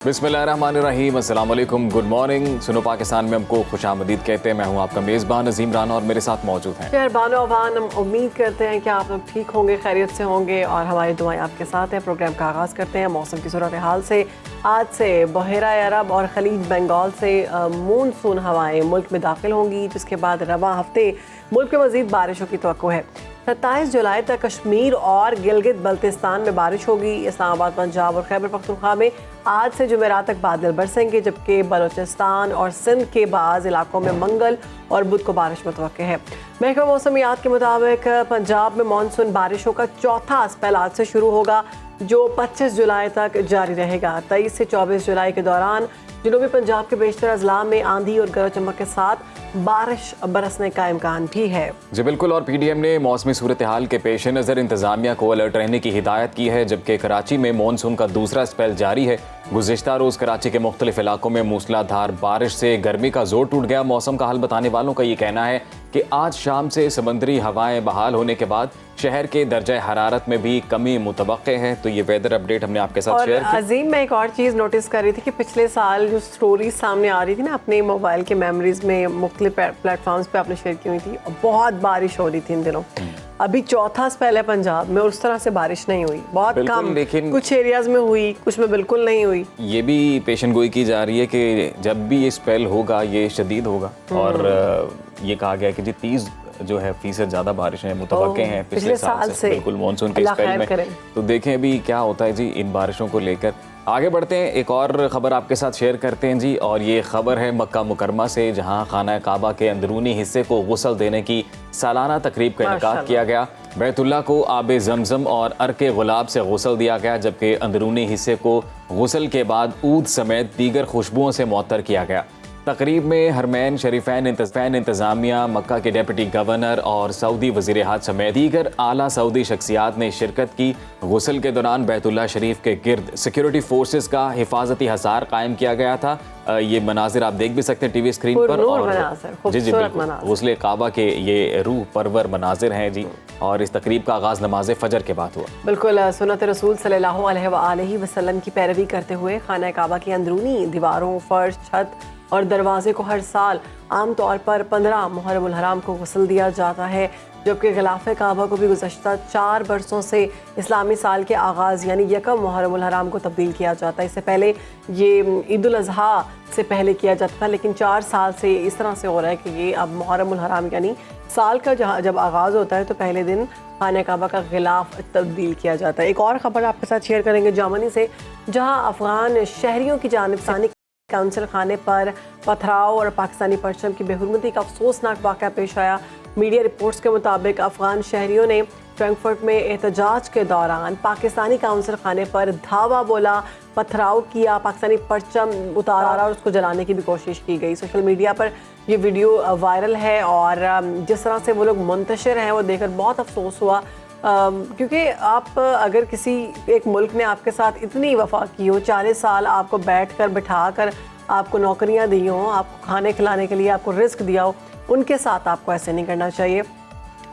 बिस्मिल्लाहिर्रहमानिर्रहीम, अस्सलाम वालेकुम, गुड मॉर्निंग। सुनो पाकिस्तान में हमको खुशामदीद कहते हैं। मैं हूं आपका मेज़बान अजीम राना और मेरे साथ मौजूद हैं मेहरबान अवान। हम उम्मीद करते हैं कि आप लोग ठीक होंगे, खैरियत से होंगे और हमारी दुआएं आपके साथ हैं। प्रोग्राम का आगाज़ करते हैं मौसम की सूरत हाल से। आज से बहरा अरब और खलीज बंगाल से मानसून हवाएं मुल्क में दाखिल होंगी, जिसके बाद रवा हफ्ते मुल्क में मज़ीद बारिशों की तवक्को है। 27 जुलाई तक कश्मीर और गिलगित बल्तिस्तान में बारिश होगी। इस्लामाबाद, पंजाब और खैबर पख्तूनख्वा में आज से जुमेरात तक बादल बरसेंगे, जबकि बलोचिस्तान और सिंध के बाज़ इलाकों में मंगल और बुध को बारिश मुतवक्के है। महकमा मौसमियात के मुताबिक पंजाब में मानसून बारिशों का चौथा स्पेल आज से शुरू होगा, जो 25 जुलाई तक जारी रहेगा। 23 से 24 जुलाई के दौरान जनूबी पंजाब के बेशतर अजला में आंधी और गरज चमक के साथ बारिश बरसने का इम्कान भी है। जी बिल्कुल। और पीडीएम ने मौसमी सूरत हाल के पेश नज़र इंतजामिया को अलर्ट रहने की हिदायत की है, जबकि कराची में मानसून का दूसरा स्पेल जारी है। गुज़िश्ता रोज़ कराची के मुख्तलिफ इलाकों में मूसलाधार बारिश से गर्मी का जोर टूट गया। मौसम का हाल बताने वालों का ये कहना है कि आज शाम से समुद्री हवाएं बहाल होने के बाद शहर के दर्जा हरारत में भी कमी मुतवक्के है। तो ये वेदर अपडेट हमने आपके साथ शेयर की। अजीम, मैं एक और चीज़ नोटिस कर रही थी कि पिछले साल जो स्टोरीज सामने आ रही थी ना, अपने मोबाइल के मेमोरीज में मुख्तलिफ प्लेटफॉर्म्स पे आपने शेयर की हुई थी, बहुत बारिश हो रही थी इन दिनों। अभी चौथा स्पेल है पंजाब में, उस तरह से बारिश नहीं हुई, बहुत कम, लेकिन कुछ एरियाज में हुई, कुछ में बिल्कुल नहीं हुई। ये भी पेशन गोई की जा रही है कि जब भी ये स्पेल होगा ये शदीद होगा। और ये कहा गया कि जी 30 जो है फीसद ज़्यादा बारिशें मुतवक्के हैं पिछले साल से बिल्कुल मानसून के स्पेल में। तो देखें अभी क्या होता है जी इन बारिशों को लेकर। आगे बढ़ते हैं, एक और ख़बर आपके साथ शेयर करते हैं जी। और ये ख़बर है मक्का मुकरमा से, जहां खाना काबा के अंदरूनी हिस्से को गुस्ल देने की सालाना तकरीब का इनेकाद किया गया। बैतुल्लाह को आब जमजम और अर्के गुलाब से गुस्ल दिया गया, जबकि अंदरूनी हिस्से को गुस्ल के बाद ऊद समेत दीगर खुशबुओं से मुअत्तर किया गया। तकरीब में हरमैन शरीफैन इंतज़ामिया, मक्का के डिप्टी गवर्नर और सऊदी वज़ीर हाज समेत दीगर आला सऊदी शख्सियात ने शिरकत की। गुस्ल के दौरान बैतुल्लाह शरीफ के गिर्द सिक्योरिटी फोर्सेस का हिफाजती हसार कायम किया गया था। ये मनाजिर आप देख भी सकते हैं टीवी स्क्रीन पर। और जी बिल्कुल, गुस्ल काबा के ये रूह परवर मनाजिर हैं जी। और इस तकरीब का आगाज़ नमाज फजर के बाद हुआ। बिल्कुल, सुन्नत रसूल सल्लल्लाहु अलैहि वसल्लम की पैरवी करते हुए खाना काबा की अंदरूनी दीवारों, फर्श, छत और दरवाजे को हर साल आम तौर पर 15 मुहर्रम उल हराम को गुस्ल दिया जाता है, जबकि गिलाफ़े काबा को भी गुज़श्ता 4 बरसों से इस्लामी साल के आगाज़ यानी यकम मुहर्रम उल हराम को तब्दील किया जाता है। इससे पहले ये ईद उल अज़हा से पहले किया जाता था, लेकिन 4 साल से इस तरह से हो रहा है कि ये अब मुहर्रम उल हराम यानी साल का जब आगाज़ होता है तो पहले दिन खाना काबा का गिलाफ तब्दील किया जाता है। एक और ख़बर आपके साथ शेयर करेंगे जर्मनी से, जहाँ अफ़गान शहरियों की जानिब से काउंसिल खाने पर पथराव और पाकिस्तानी परचम की बेहुरमती का अफसोसनाक वाक़या पेश आया। मीडिया रिपोर्ट्स के मुताबिक अफ़गान शहरियों ने फ्रैंकफर्ट में एहतजाज के दौरान पाकिस्तानी काउंसिल खाने पर धावा बोला, पथराव किया, पाकिस्तानी परचम उतारा और उसको जलाने की भी कोशिश की गई। सोशल मीडिया पर ये वीडियो वायरल है और जिस तरह से वो लोग मुंतशिर हैं वो देखकर बहुत अफसोस हुआ, क्योंकि आप अगर किसी एक मुल्क ने आपके साथ इतनी वफा की हो, 40 साल आपको बिठा कर आपको नौकरियां दी हों, आपको खाने खिलाने के लिए आपको रिस्क दिया हो, उनके साथ आपको ऐसे नहीं करना चाहिए।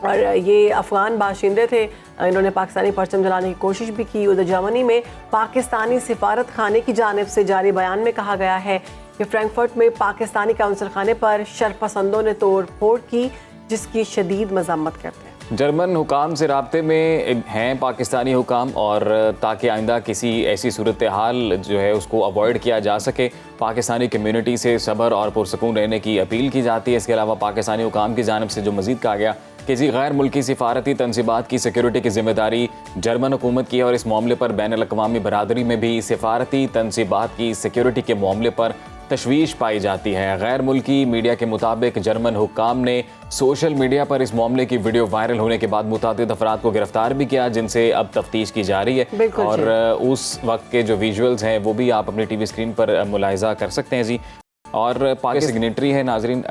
और ये अफ़गान बाशिंदे थे, इन्होंने पाकिस्तानी परचम जलाने की कोशिश भी की। उधर जर्मनी में पाकिस्तानी सिफारत खाने की जानिब से जारी बयान में कहा गया है कि फ्रैंकफर्ट में पाकिस्तानी काउंसिल खाने पर शरपसंदों ने तोड़ फोड़ की, जिसकी शदीद मजम्मत करते हैं। जर्मन हुकाम से राब्ते में हैं पाकिस्तानी हुकाम, और ताकि आइंदा किसी ऐसी सूरत हाल जो है उसको अवॉइड किया जा सके, पाकिस्तानी कम्युनिटी से सब्र और पुरसकून रहने की अपील की जाती है। इसके अलावा पाकिस्तानी हुकाम की जानिब से जो मज़ीद कहा गया कि जी गैर मुल्की सिफारती तनसीबात की सिक्योरिटी की जिम्मेदारी जर्मन हुकूमत की है, और इस मामले पर बैनुल अक़वामी बरादरी में भी सिफारती तनसीबात की सिक्योरिटी के मामले पर तशवीश पाई जाती है। गैर मुल्की मीडिया के मुताबिक जर्मन हुक्काम ने सोशल मीडिया पर इस मामले की वीडियो वायरल होने के बाद मुतादिद अफराद को गिरफ्तार भी किया, जिनसे अब तफ्तीश की जा रही है। और उस वक्त के जो विजुअल्स हैं वो भी आप अपनी टीवी स्क्रीन पर मुलाहिजा कर सकते हैं जी। और पाकिस्तान सिग्नेटरी है नाजरीन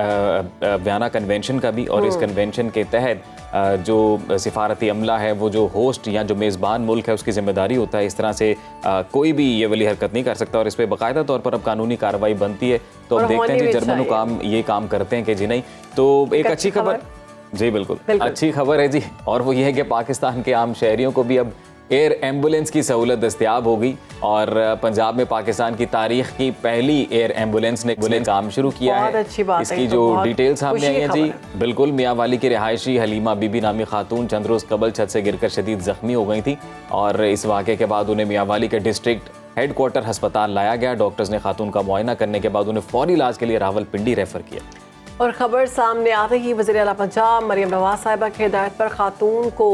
वियना कन्वेंशन का भी, और इस कन्वेंशन के तहत जो सिफारती अमला है वो जो होस्ट या जो मेज़बान मुल्क है उसकी जिम्मेदारी होता है। इस तरह से कोई भी ये वाली हरकत नहीं कर सकता, और इस पर बाकायदा तौर पर अब कानूनी कार्रवाई बनती है। तो अब देखते हैं जी जर्मन हुकाम ये काम करते हैं कि जी नहीं। तो एक अच्छी खबर, जी बिल्कुल अच्छी खबर है जी, और वो ये है कि पाकिस्तान के आम शहरियों को भी अब एयर एम्बुलेंस की सहूलत दस्तयाब होगी और पंजाब में पाकिस्तान की तारीख की पहली एयर एम्बुलेंस ने काम शुरू किया बहुत है। अच्छी बात है, इसकी ये तो जो बहुत डिटेल सामने आई है खुशी जी, की खबर बिल्कुल मियांवाली की रिहायशी हलीमा बीबी नामी खातून चंद रोज कबल छत से गिरकर शदीद जख्मी हो गई थी और इस वाक़े के बाद उन्हें मियांवाली के डिस्ट्रिक्ट हेडक्वार्टर अस्पताल लाया गया। डॉक्टर्स ने खातून का मुआयना करने के बाद उन्हें फौरी इलाज के लिए रावलपिंडी रेफर किया। और खबर सामने आते ही वज़ीर आला पंजाब मरियम नवाज साहिबा की हिदायत पर खातून को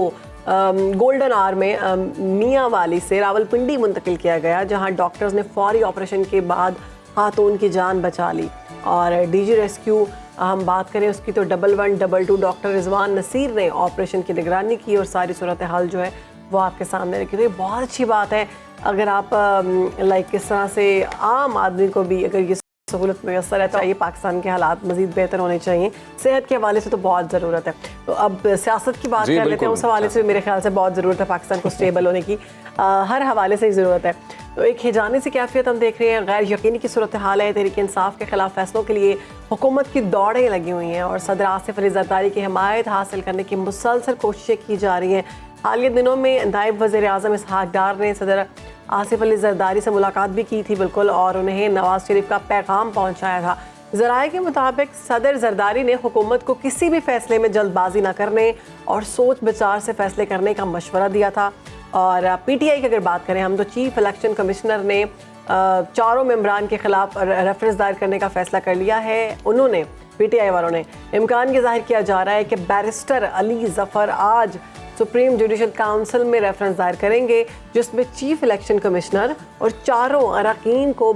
गोल्डन आवर में मियांवाली से रावलपिंडी मुंतकिल किया गया, जहां डॉक्टर्स ने फौरी ऑपरेशन के बाद खातून की जान बचा ली। और डीजी रेस्क्यू हम बात करें उसकी तो 1112 डॉक्टर रिजवान नसीर ने ऑपरेशन की निगरानी की और सारी सूरत हाल जो है वो आपके सामने रखी। तो ये बहुत अच्छी बात है। अगर आप लाइक किस तरह से आम आदमी को भी अगर ये सहूलत मैसर है, चाहिए पाकिस्तान के हालात मज़ीद बेहतर होने चाहिए। सेहत के हवाले से तो बहुत ज़रूरत है। तो अब सियासत की बात कर लेते हैं, उस हवाले से मेरे ख्याल से बहुत ज़रूरत है पाकिस्तान को स्टेबल होने की, हर हवाले से ही ज़रूरत है। तो एक हिजाने से कैफियत हम देख रहे हैं, गैर यकीनी की सूरत हाल है। तहरीक इंसाफ के खिलाफ फैसलों के लिए हुकूमत की दौड़ें लगी हुई हैं और सदर आसिफ अली जरदारी की हिमायत हासिल करने की मुसलसल कोशिशें की जा रही हैं। हालिया दिनों में नायब वज़ीर आज़म इसहाक डार ने सदर आसिफ अली जरदारी से मुलाकात भी की थी बिल्कुल, और उन्हें नवाज शरीफ का पैगाम पहुंचाया था। ज़राए के मुताबिक सदर जरदारी ने हुकूमत को किसी भी फैसले में जल्दबाजी न करने और सोच विचार से फैसले करने का मशवरा दिया था। और PTI की अगर बात करें हम, तो चीफ इलेक्शन कमिश्नर ने चारों मेंबरान के खिलाफ रेफरेंस दायर करने का फैसला कर लिया है। उन्होंने PTI वालों ने इम्कान ये जाहिर किया जा रहा है कि बैरिस्टर अली जफ़र आज सुप्रीम जुडिशल काउंसिल में रेफरेंस दायर करेंगे, जिसमें चीफ इलेक्शन कमिश्नर और चारों अरकान को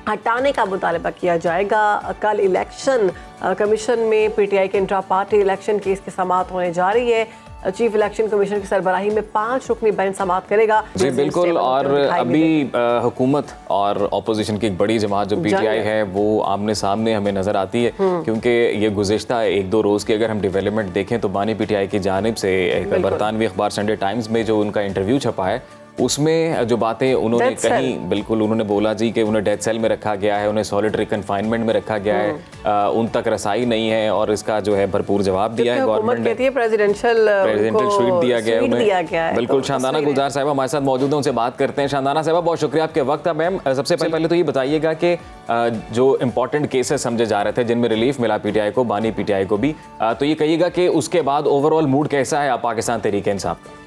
हटाने का मुतालबा किया जाएगा। कल इलेक्शन कमीशन में PTI के इंट्रा पार्टी इलेक्शन केस की समाअत होने जा रही है। चीफ इलेक्शन कमीशन की सरबराही में 5 रुकनी बेंच समाअत करेगा। जी बिल्कुल। और अभी हुकूमत और अपोजिशन की एक बड़ी जमात जो PTI है वो आमने सामने हमें नज़र आती है, क्योंकि ये गुज़िश्ता 1-2 रोज़ की अगर हम डेवलपमेंट देखें तो बानी PTI की जानिब से एक बरतानवी अखबार संडे टाइम्स में जो उनका इंटरव्यू छपा है उसमें जो बातें उन्होंने कही, बिल्कुल उन्होंने बोला जी कि उन्हें डेथ सेल में रखा गया है, उन्हें सॉलिटरी कन्फाइनमेंट में रखा गया है, उन तक रसाई नहीं है और इसका जो है भरपूर जवाब दिया है गवर्नमेंट ने। प्रेसिडेंशियल स्वीट दिया गया है बिल्कुल। तो शानदाना गुलजार साहिबा हमारे साथ मौजूद हैं, उनसे बात करते हैं। शानदाना साहिबा बहुत शुक्रिया आपके वक्त का। मैम सबसे पहले तो ये बताइएगा कि जो इंपॉर्टेंट केसेस समझे जा रहे थे जिनमें रिलीफ मिला PTI को, बानी PTI को भी, तो ये कहिएगा कि उसके बाद ओवरऑल मूड कैसा है पाकिस्तान तहरीक इंसाफ का?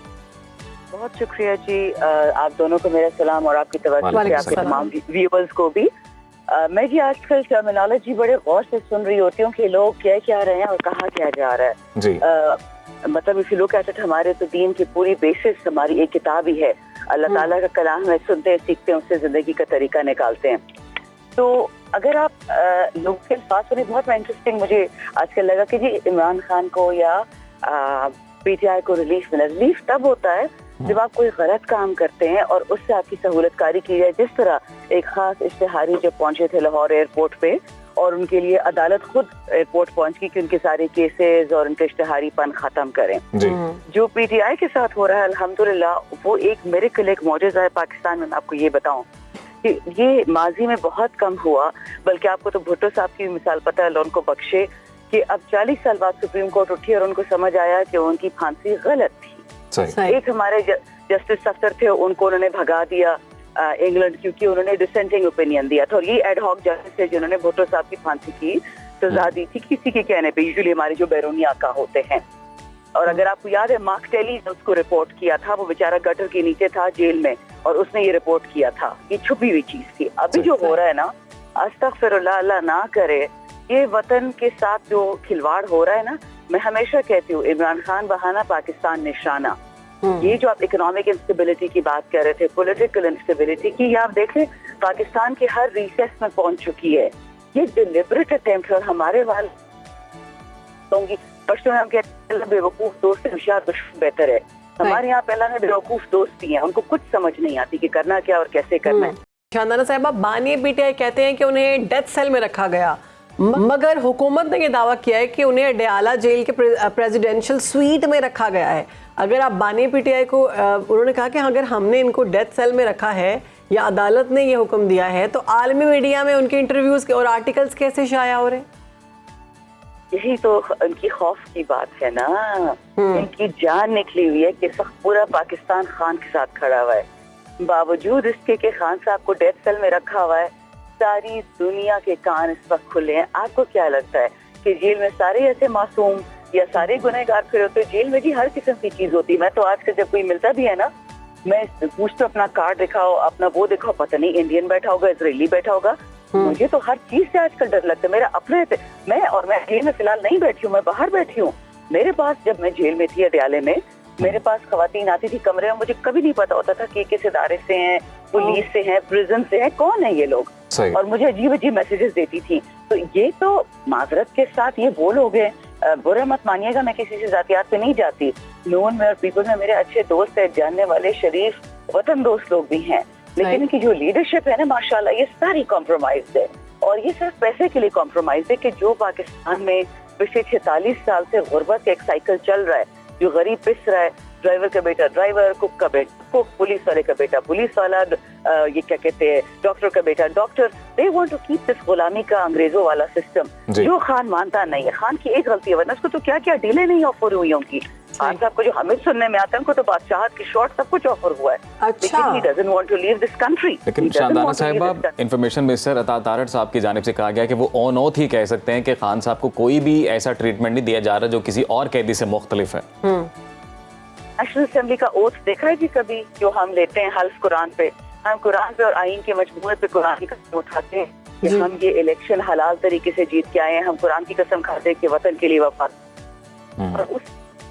बहुत शुक्रिया जी, आप दोनों को मेरा सलाम और आपकी तवज्जो से आपके तमाम व्यूअर्स को भी। मैं जी आजकल टर्मिनोलॉजी बड़े गौर से सुन रही होती हूँ कि लोग कह क्या रहे हैं और कहा क्या जा रहा है जी। मतलब if you look at it, हमारे तो दीन की पूरी बेसिस हमारी एक किताब ही है, अल्लाह ताला का कलाम है, सुनते हैं, सीखते हैं, उससे जिंदगी का तरीका निकालते हैं। तो अगर आप लोग के पास सुने, बहुत इंटरेस्टिंग मुझे आजकल लगा कि जी इमरान खान को या PTI को रिलीफ मिला। रिलीफ तब होता है जब आप कोई गलत काम करते हैं और उससे आपकी सहूलतकारी की जाए, जिस तरह एक खास इश्तिहारी जब पहुंचे थे लाहौर एयरपोर्ट पे और उनके लिए अदालत खुद एयरपोर्ट पहुंच गई कि उनके सारे केसेस और उनके इश्तिहारीपन खत्म करें। जो PTI के साथ हो रहा है अल्हम्दुलिल्लाह वो एक मिरेकल, एक मौजज़ा है पाकिस्तान में। मैं आपको ये बताऊं कि ये माजी में बहुत कम हुआ, बल्कि आपको तो भुट्टो साहब की मिसाल पता है, उनको बख्शे कि अब 40 साल बाद सुप्रीम कोर्ट उठी और उनको समझ आया कि उनकी फांसी गलत थी। एक हमारे जस्टिस सफ्तर थे, उनको उन्होंने भगा दिया इंग्लैंड, क्योंकि उन्होंने डिसेंटिंग ओपिनियन दिया था। और ये एडहॉक जस्टिस थे जिन्होंने भुट्टो साहब की फांसी की सजा दी थी किसी के कहने पे, यूजुअली हमारे जो बैरूनी आका होते हैं। और अगर आपको याद है, मार्क टेली ने उसको रिपोर्ट किया था, वो बेचारा गटर के नीचे था जेल में और उसने ये रिपोर्ट किया था। ये छुपी हुई चीज थी। अभी जो हो रहा है ना, अस्तगफिरुल्लाह, अल्लाह ना करे, ये वतन के साथ जो खिलवाड़ हो रहा है ना, मैं हमेशा कहती हूँ इमरान खान बहाना, पाकिस्तान निशाना। ये जो आप इकोनॉमिक इंस्टेबिलिटी की बात कर रहे थे, पॉलिटिकल इंस्टेबिलिटी की, ये आप देख लें पाकिस्तान के हर रिसेस में पहुंच चुकी है। ये डिलिबरेट अटेम्प्ट है। और हमारे वाल पश्तो में हम कहते हैं बेवकूफ दोस्त से होशियार दुश्मन बेहतर है। हमारे यहाँ पहला में बेवकूफ दोस्त ही हैं, उनको कुछ समझ नहीं आती कि करना क्या और कैसे करना है। शानदाना साहिबा, बानी PTI कहते हैं कि उन्हें डेथ सेल में रखा गया, मगर हुकूमत ने यह दावा किया है कि उन्हें अडयाला जेल के प्रेसिडेंशियल स्वीट में रखा गया है। अगर आप बानी PTI को, उन्होंने कहा कि अगर हमने इनको डेथ सेल में रखा है या अदालत ने ये हुक्म दिया है, तो आलमी मीडिया में उनके इंटरव्यूज और आर्टिकल्स कैसे शाया हो रहे हैं? यही तो उनकी खौफ की बात है ना। इनकी जान निकली हुई है कि इस वक्त पूरा पाकिस्तान खान के साथ खड़ा हुआ है, बावजूद इसके कि खान साहब को डेथ सेल में रखा हुआ है। सारी दुनिया के कान इस वक्त खुले हैं। आपको क्या लगता है कि जेल में सारे ऐसे मासूम या सारे गुनहगार फिर होते? जेल में जी हर किस्म की चीज होती है। मैं तो आज के जब कोई मिलता भी है ना, मैं पूछता तो अपना कार्ड दिखाओ, अपना वो दिखाओ, पता नहीं इंडियन बैठा होगा, इजरायली बैठा होगा। मुझे तो हर चीज से आजकल डर लगता है। मेरा अपने मैं जेल में फिलहाल नहीं बैठी हूँ, मैं बाहर बैठी हूँ। मेरे पास जब मैं जेल में थी अडयाले में, मेरे पास खवातीन आती थी कमरे में, मुझे कभी नहीं पता होता था कि किस इदारे से हैं, पुलिस से हैं, प्रिजन से हैं, कौन है ये लोग, और मुझे अजीब अजीब मैसेजेस देती थी। तो ये तो माजरत के साथ ये वो लोग हैं। बुरा मत मानिएगा, मैं किसी से जातियात पे नहीं जाती। नून में और पीपल में मेरे अच्छे दोस्त है, जानने वाले शरीफ वतन दोस्त लोग भी हैं, लेकिन इनकी जो लीडरशिप है ना माशाल्लाह, ये सारी कॉम्प्रोमाइज है। और ये सिर्फ पैसे के लिए कॉम्प्रोमाइज है कि जो पाकिस्तान में पिछले 46 साल से गुर्बत का एक साइकिल चल रहा है, जो गरीब पिस रहा है, ड्राइवर का बेटा ड्राइवर, कुक का बेटा कुक, पुलिस वाले का बेटा पुलिस वाला, ये क्या कहते हैं, डॉक्टर का बेटा doctor. They want to keep this गुलामी का अंग्रेजों वाला सिस्टम, जो खान मानता नहीं है। खान की एक गलती है, वरना उसको तो क्या क्या डीलें नहीं ऑफर हुई उनकी। खान साहब को जो हमें सुनने में आता है, उनको तो बादशाहत की शॉट सब कुछ ऑफर हुआ है। अच्छा। लेकिन he doesn't want to leave this country. लेकिन शानदाना साहिबा, इन्फॉर्मेशन मिनिस्टर अता तारड़ साहब की जानिब से कहा गया कि वो ऑन ऑथ ही कह सकते हैं कि खान साहब को कोई भी ऐसा ट्रीटमेंट नहीं दिया जा रहा जो किसी और कैदी से मुख्तलिफ है। नेशनल असेंबली का ओथ देखा है जी कभी, जो हम लेते हैं हल्फ कुरान पे? हम कुरान पे और आईन के मजमूए पे कुरान की कसम उठाते हैं कि हम ये इलेक्शन हलाल तरीके से जीत के आए हैं। हम कुरान की कसम खाते हैं कि वतन के लिए वफा।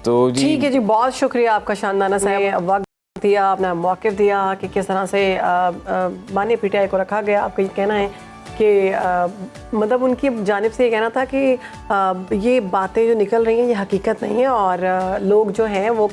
तो ठीक है जी, बहुत शुक्रिया आपका शानदाना साहब, वक्त दिया, अपना मौक़िफ़ दिया कि किस तरह से माने पीटीआई को रखा गया। आपका ये कहना है कि मतलब उनकी जानिब से ये कहना था कि ये बातें जो निकल रही हैं ये हकीकत नहीं है, और लोग जो हैं वो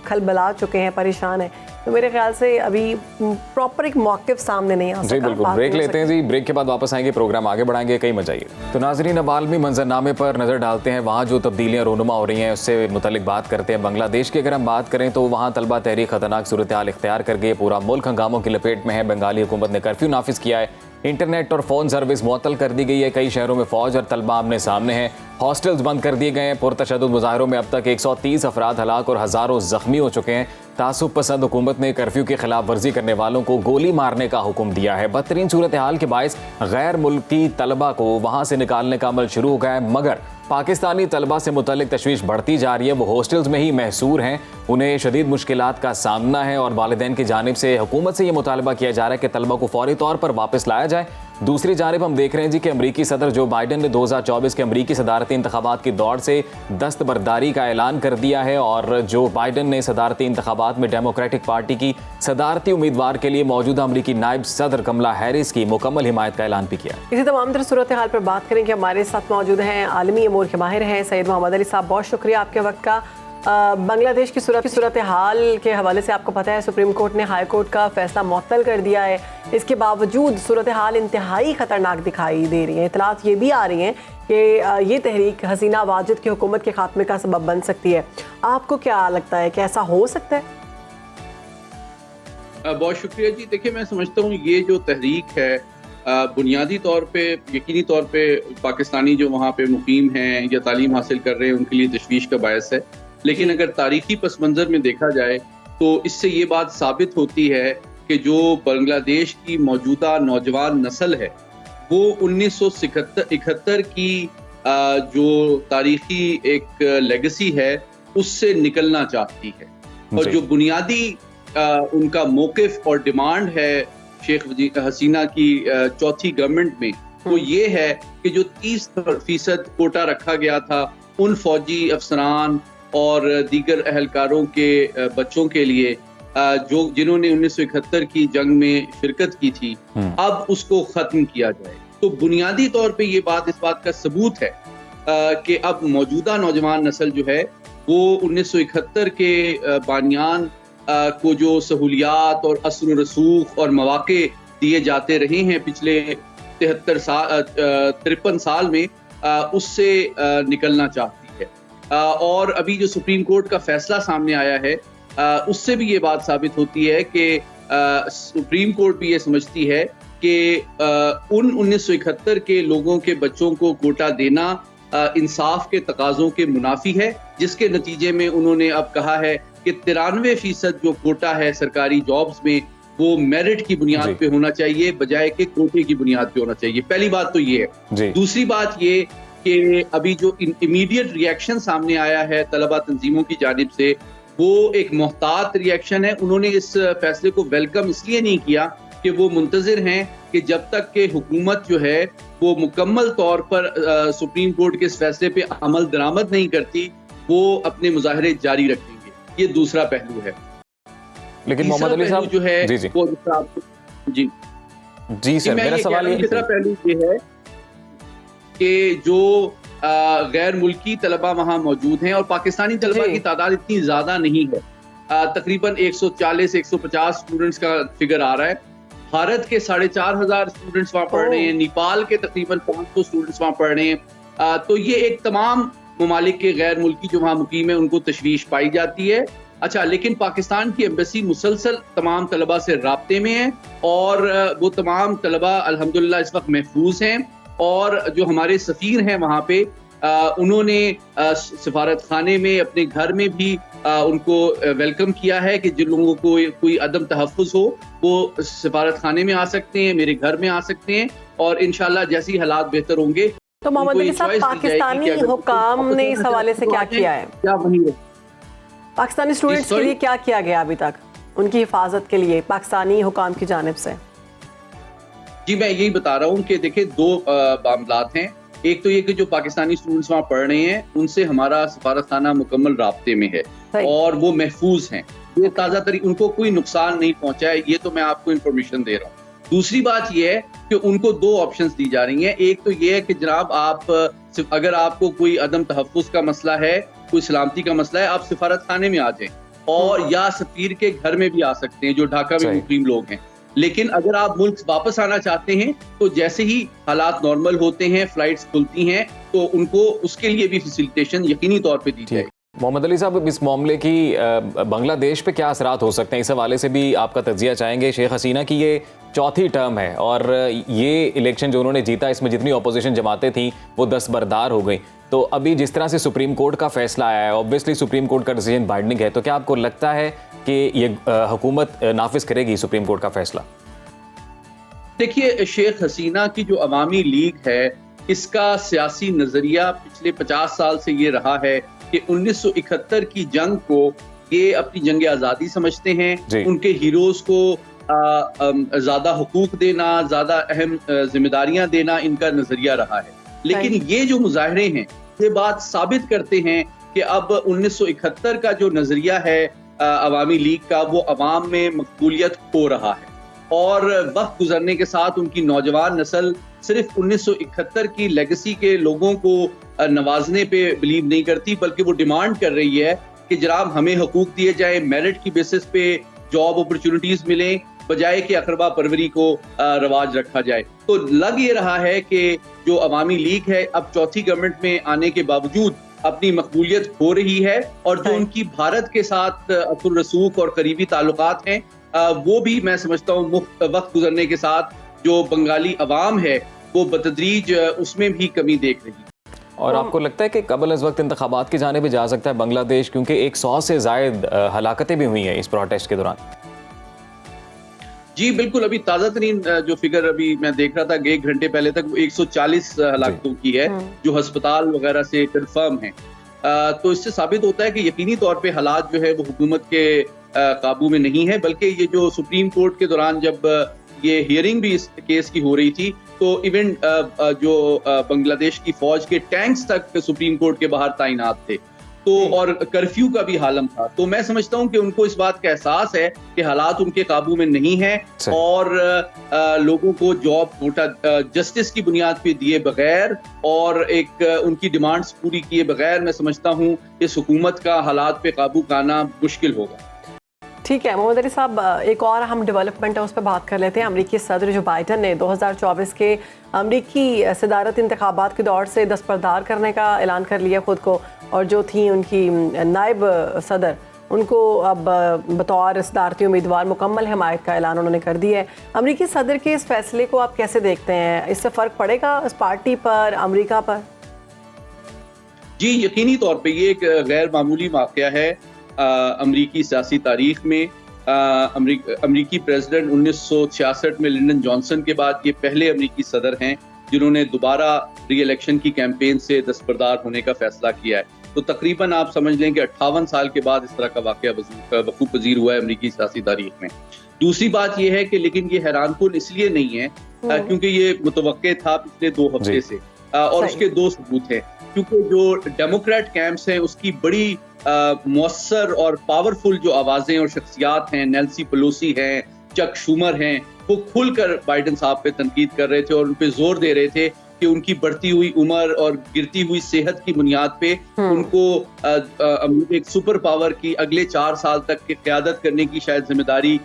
खलबला चुके हैं, परेशान हैं। तो मेरे ख्याल से अभी प्रॉपर एक मौक़िफ़ सामने नहीं आ सका। जी बिल्कुल, ब्रेक लेते हैं जी, ब्रेक के बाद वापस आएंगे, प्रोग्राम आगे बढ़ाएंगे, कहीं मत जाइए। तो नाज़रीन, अब आलमी मंजरनामे पर नज़र डालते हैं, वहाँ जो तब्दीलियाँ रोनुमा हो रही हैं उससे मुतल्लिक बात करते हैं। बांग्लादेश की अगर हम बात करें तो वहाँ तलबा तहरीक खतरनाक सूरत हाल इख्तियार कर गई, पूरा मुल्क हंगामों की लपेट में है। बंगाली हुकूमत ने कर्फ्यू नाफिज किया है, इंटरनेट और फ़ोन सर्विस मुअत्तल कर दी गई है, कई शहरों में फ़ौज और तलबा आमने सामने हैं, हॉस्टल्स बंद कर दिए गए हैं। पुरतशद्दुद मुजाहरों में अब तक 130 अफराद हलाक और हज़ारों ज़ख्मी हो चुके हैं। तासुब पसंद हुकूमत ने कर्फ्यू की खिलाफ वर्जी करने वालों को गोली मारने का हुक्म दिया है। बदतरीन सूरत हाल के बायस गैर मुल्की तलबा को वहाँ से निकालने का अमल शुरू हो गया है, मगर पाकिस्तानी तलबा से मुतल्लिक तशवीश बढ़ती जा रही है। वो हॉस्टल्स में ही महसूर हैं, उन्हें शदीद मुश्किलात का सामना है, और वालिदैन की जानिब से हुकूमत से ये मुतालबा किया जा रहा है कि तलबा को फौरी तौर पर वापस लाया जाए। दूसरी जानिब हम देख रहे हैं जी कि अमरीकी सदर जो बाइडन ने 2024 के अमरीकी सदारती इंतखाबात की दौड़ से दस्तबरदारी का ऐलान कर दिया है, और जो बाइडन ने सदारती इंतखाबात में डेमोक्रेटिक पार्टी की सदारती उम्मीदवार के लिए मौजूदा अमरीकी नायब सदर कमला हैरिस की मुकम्मल हिमायत का ऐलान भी किया। इसी तमाम तरह सूरत हाल पर बात करेंगे। हमारे साथ मौजूद हैं आलमी अमूर के माहिर हैं सैयद मोहम्मद अली साहब, बहुत शुक्रिया आपके वक्त का। बांग्लादेश की सूरत हाल के हवाले से आपको पता है सुप्रीम कोर्ट ने हाई कोर्ट का फैसला मुअत्तल कर दिया है। इसके बावजूद सूरत हाल इंतहाई ख़तरनाक दिखाई दे रही है। इतलात ये भी आ रही हैं कि ये तहरीक हसीना वाजिद की हुकूमत के खात्मे का सबब बन सकती है। आपको क्या लगता है कि ऐसा हो सकता है? बहुत शुक्रिया जी। देखिए, मैं समझता हूँ ये जो तहरीक है बुनियादी तौर पे, यकीनी तौर पे पाकिस्तानी जो वहाँ पे मुकीम हैं या तालीम हासिल कर रहे हैं उनके लिए तशवीश का बायस है। लेकिन अगर तारीखी पस मंज़र में देखा जाए तो इससे ये बात साबित होती है कि जो बांग्लादेश की मौजूदा नौजवान नस्ल है वो 1971 की जो तारीखी एक लेगेसी है उससे निकलना चाहती है, और जो बुनियादी उनका मौक़िफ़ और डिमांड है शेख हसीना की चौथी गवर्नमेंट में, वो ये है कि जो 30% कोटा रखा गया था उन फौजी अफसरान और दीगर अहलकारों के बच्चों के लिए जो जिन्होंने 1971 की जंग में शिरकत की थी, अब उसको खत्म किया जाए। तो बुनियादी तौर पे ये बात इस बात का सबूत है कि अब मौजूदा नौजवान नस्ल जो है वो 1971 के बानियान को जो सहूलियात और असर रसूख और मौके दिए जाते रहे हैं पिछले 53 साल में, उससे निकलना चाहती है। और अभी जो सुप्रीम कोर्ट का फैसला सामने आया है उससे भी ये बात साबित होती है कि सुप्रीम कोर्ट भी ये समझती है कि उन 1971 के लोगों के बच्चों को कोटा देना इंसाफ के तकाज़ों के मुनाफी है, जिसके नतीजे में उन्होंने अब कहा है कि 93% जो कोटा है सरकारी जॉब्स में वो मेरिट की बुनियाद पे होना चाहिए बजाय के कोटे की बुनियाद पे होना चाहिए। पहली बात तो ये है। दूसरी बात ये कि अभी जो इमीडिएट रिएक्शन सामने आया है तलबा तंजीमों की जानिब से, वो एक मोहतात रिएक्शन है। उन्होंने इस फैसले को वेलकम इसलिए नहीं किया कि वो मुंतजिर हैं कि जब तक कि हुकूमत जो है वो मुकम्मल तौर पर सुप्रीम कोर्ट के इस फैसले पे अमल दरामद नहीं करती, वो अपने मुजाहरे जारी रखेंगे। ये दूसरा पहलू है। लेकिन मोहम्मद अली साहब जो है जी वो जी सर, मेरा सवाल ये तीसरा पहलू ये है कि जो गैर मुल्की तलबा वहाँ मौजूद हैं और पाकिस्तानी तलबा की तादाद इतनी ज्यादा नहीं है, तकरीबन 140-150 स्टूडेंट्स का फिगर आ रहा है। भारत के 4,500 स्टूडेंट्स वहाँ पढ़ रहे हैं, नेपाल के तकरीबन 500 स्टूडेंट्स वहाँ पढ़ रहे हैं। तो ये एक तमाम ममालिक के गैर मुल्की जो वहाँ मुकीम है उनको तशवीश पाई जाती है। अच्छा, लेकिन पाकिस्तान की एम्बेसी मुसलसल तमाम तलबा से राब्ते में है और वो तमाम तलबा अल्हम्दुलिल्लाह इस वक्त महफूज हैं। और जो हमारे सफ़ीर हैं वहाँ पे उन्होंने सफारत खाने में अपने घर में भी उनको वेलकम किया है कि जिन लोगों को कोई अदम तहफ़्फ़ुज़ हो वो सफारत खाने में आ सकते हैं, मेरे घर में आ सकते हैं और इंशाल्लाह जैसे ही हालात बेहतर होंगे। तो मोहम्मद अली साहब, पाकिस्तानी हुकाम ने इस हवाले से क्या किया है? क्या वही पाकिस्तानी स्टूडेंट्स के लिए क्या किया गया अभी तक उनकी हिफाजत के लिए पाकिस्तानी हुकाम की जानिब से? जी, मैं यही बता रहा हूँ कि देखिए दो मामलात हैं। एक तो ये कि जो पाकिस्तानी स्टूडेंट्स वहाँ पढ़ रहे हैं उनसे हमारा सफारत खाना मुकम्मल राब्ते में है और वो महफूज हैं। ये ताज़ा तरीके, उनको कोई नुकसान नहीं पहुंचा है, ये तो मैं आपको इन्फॉर्मेशन दे रहा हूँ। दूसरी बात ये है कि उनको दो ऑप्शंस दी जा रही हैं। एक तो ये है कि जनाब आप अगर आपको कोई अदम तहफ़्फ़ुज़ का मसला है, कोई सलामती का मसला है, आप सफारत खाने में आ जाएं और या सफीर के घर में भी आ सकते हैं जो ढाका में मुकीम लोग हैं। लेकिन अगर आप मुल्क वापस आना चाहते हैं तो जैसे ही हालात नॉर्मल होते हैं, फ्लाइट्स खुलती हैं, तो उनको उसके लिए भी फैसिलिटेशन यकीनी तौर पे दी जाएगी। मोहम्मद अली साहब, इस मामले की बांग्लादेश पे क्या असरात हो सकते हैं, इस हवाले से भी आपका तज्जिया चाहेंगे। शेख हसीना की ये चौथी टर्म है और ये इलेक्शन जो उन्होंने जीता इसमें जितनी अपोजिशन जमातें थी वो दस्तबरदार हो गई। तो अभी जिस तरह से सुप्रीम कोर्ट का फैसला आया है, ऑब्वियसली सुप्रीम कोर्ट का डिसीजन बाइंडिंग है, तो क्या आपको लगता है कि ये हुकूमत नाफिज करेगी सुप्रीम कोर्ट का फैसला? देखिए, शेख हसीना की जो अवामी लीग है इसका सियासी नजरिया पिछले 50 साल से ये रहा है कि 1971 की जंग को ये अपनी जंग आज़ादी समझते हैं। उनके हीरोज को ज्यादा हुकूक देना, ज्यादा अहम जिम्मेदारियां देना इनका नजरिया रहा है। लेकिन ये जो मुजाहरे हैं ये बात साबित करते हैं कि अब 1971 का जो नजरिया है अवामी लीग का, वो अवाम में मकबूलियत खो रहा है और वक्त गुजरने के साथ उनकी नौजवान नस्ल सिर्फ 1971 की लेगेसी के लोगों को नवाजने पे बिलीव नहीं करती, बल्कि वो डिमांड कर रही है कि जनाब हमें हकूक दिए जाए, मेरिट की बेसिस पे जॉब अपॉर्चुनिटीज मिलें, बजाय कि अकरबा परवरी को रवाज रखा जाए। तो लग ये रहा है कि जो अवामी लीग है अब चौथी गवर्नमेंट में आने के बावजूद अपनी मकबूलियत खो रही है और जो उनकी भारत के साथ असुर रसूख और करीबी ताल्लुकात हैं वो भी मैं समझता हूँ वक्त गुजरने के साथ जो बंगाली अवाम है वो बतदरीज उसमें भी कमी देख रही है। और आपको लगता है कि कबल इस वक्त इंतखाबात की जाने भी जा सकता है बांग्लादेश, क्योंकि 100 से ज़ायद हलाकतें भी हुई हैं इस प्रोटेस्ट के दौरान? जी बिल्कुल, अभी ताज़ा तरीन जो फिगर अभी मैं देख रहा था 1 घंटे पहले तक, वो 140 हलाकतों की है जो अस्पताल वगैरह से कन्फर्म है। तो इससे साबित होता है कि यकीनी तौर पे हालात जो है वो हुकूमत के काबू में नहीं है, बल्कि ये जो सुप्रीम कोर्ट के दौरान जब ये हियरिंग भी इस केस की हो रही थी तो इवन जो बांग्लादेश की फौज के टैंक्स तक सुप्रीम कोर्ट के बाहर तैनात थे, तो और कर्फ्यू का भी हालम था। तो मैं समझता हूं कि उनको इस बात का एहसास है कि हालात उनके काबू में नहीं है और लोगों को जॉब कोटा जस्टिस की बुनियाद पे दिए बगैर और एक उनकी डिमांड्स पूरी किए बगैर मैं समझता हूं इस हुकूमत का हालात पे काबू पाना मुश्किल होगा। ठीक है मोहम्मद अली साहब, एक और हम डेवलपमेंट है उस पर बात कर लेते हैं। अमरीकी सदर जो बाइडन ने 2024 के अमरीकी सदारत इंतखाबात के दौर से दस्तबरदार करने का ऐलान कर लिया खुद को, और जो थी उनकी नायब सदर उनको अब बतौर सदारती उम्मीदवार मुकम्मल हमायत का ऐलान उन्होंने कर दिया है। अमरीकी सदर के इस फैसले को आप कैसे देखते हैं? इससे फ़र्क पड़ेगा इस पार्टी पर, अमरीका पर? जी, यकीनी तौर पे ये एक गैर मामूली वाक़या है अमरीकी सियासी तारीख में। अमरीकी प्रेसिडेंट 1966 में लिंडन जॉनसन के बाद ये पहले अमरीकी सदर हैं जिन्होंने दोबारा री इलेक्शन की कैंपेन से दस्तबरदार होने का फैसला किया है। तो तकरीबन आप समझ लें कि 58 साल के बाद इस तरह का वाक़या वक़ूफ़ पज़ीर हुआ है अमरीकी सियासी तारीख में। दूसरी बात ये है कि लेकिन ये हैरानकुन इसलिए नहीं है क्योंकि ये मुतवक्के था पिछले 2 हफ्ते से और उसके 2 सबूत हैं। क्योंकि जो डेमोक्रेट कैंप्स हैं उसकी बड़ी मौसर और पावरफुल जो आवाज़ें और शख्सियात हैं, नेल्सी पेलोसी हैं, चक शूमर हैं, वो खुलकर बाइडेन साहब पे तनकीद कर रहे थे और उन पे जोर दे रहे थे कि उनकी बढ़ती हुई उम्र और गिरती हुई सेहत की बुनियाद पे उनको एक सुपर पावर की अगले 4 साल तक की क़यादत करने की शायद जिम्मेदारी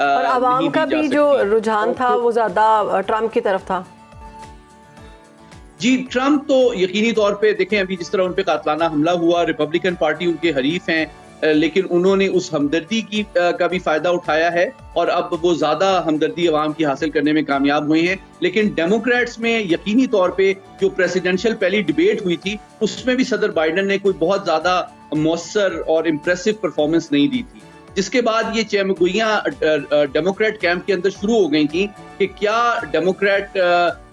और आवाम का भी जो रुझान था वो ज़्यादा ट्रम्प की तरफ था। जी, ट्रम्प तो यकीनी तौर पे देखें अभी जिस तरह उन पे कातलाना हमला हुआ, रिपब्लिकन पार्टी उनके हरीफ हैं, लेकिन उन्होंने उस हमदर्दी का भी फायदा उठाया है और अब वो ज्यादा हमदर्दी अवाम की हासिल करने में कामयाब हुए हैं। लेकिन डेमोक्रेट्स में यकीनी तौर पे जो प्रेसिडेंशियल पहली डिबेट हुई थी उसमें भी सदर बाइडेन ने कोई बहुत ज्यादा मौसर और इम्प्रेसिव परफॉर्मेंस नहीं दी थी, जिसके बाद ये चहमगोइयां डेमोक्रेट कैंप के अंदर शुरू हो गई थी कि क्या डेमोक्रेट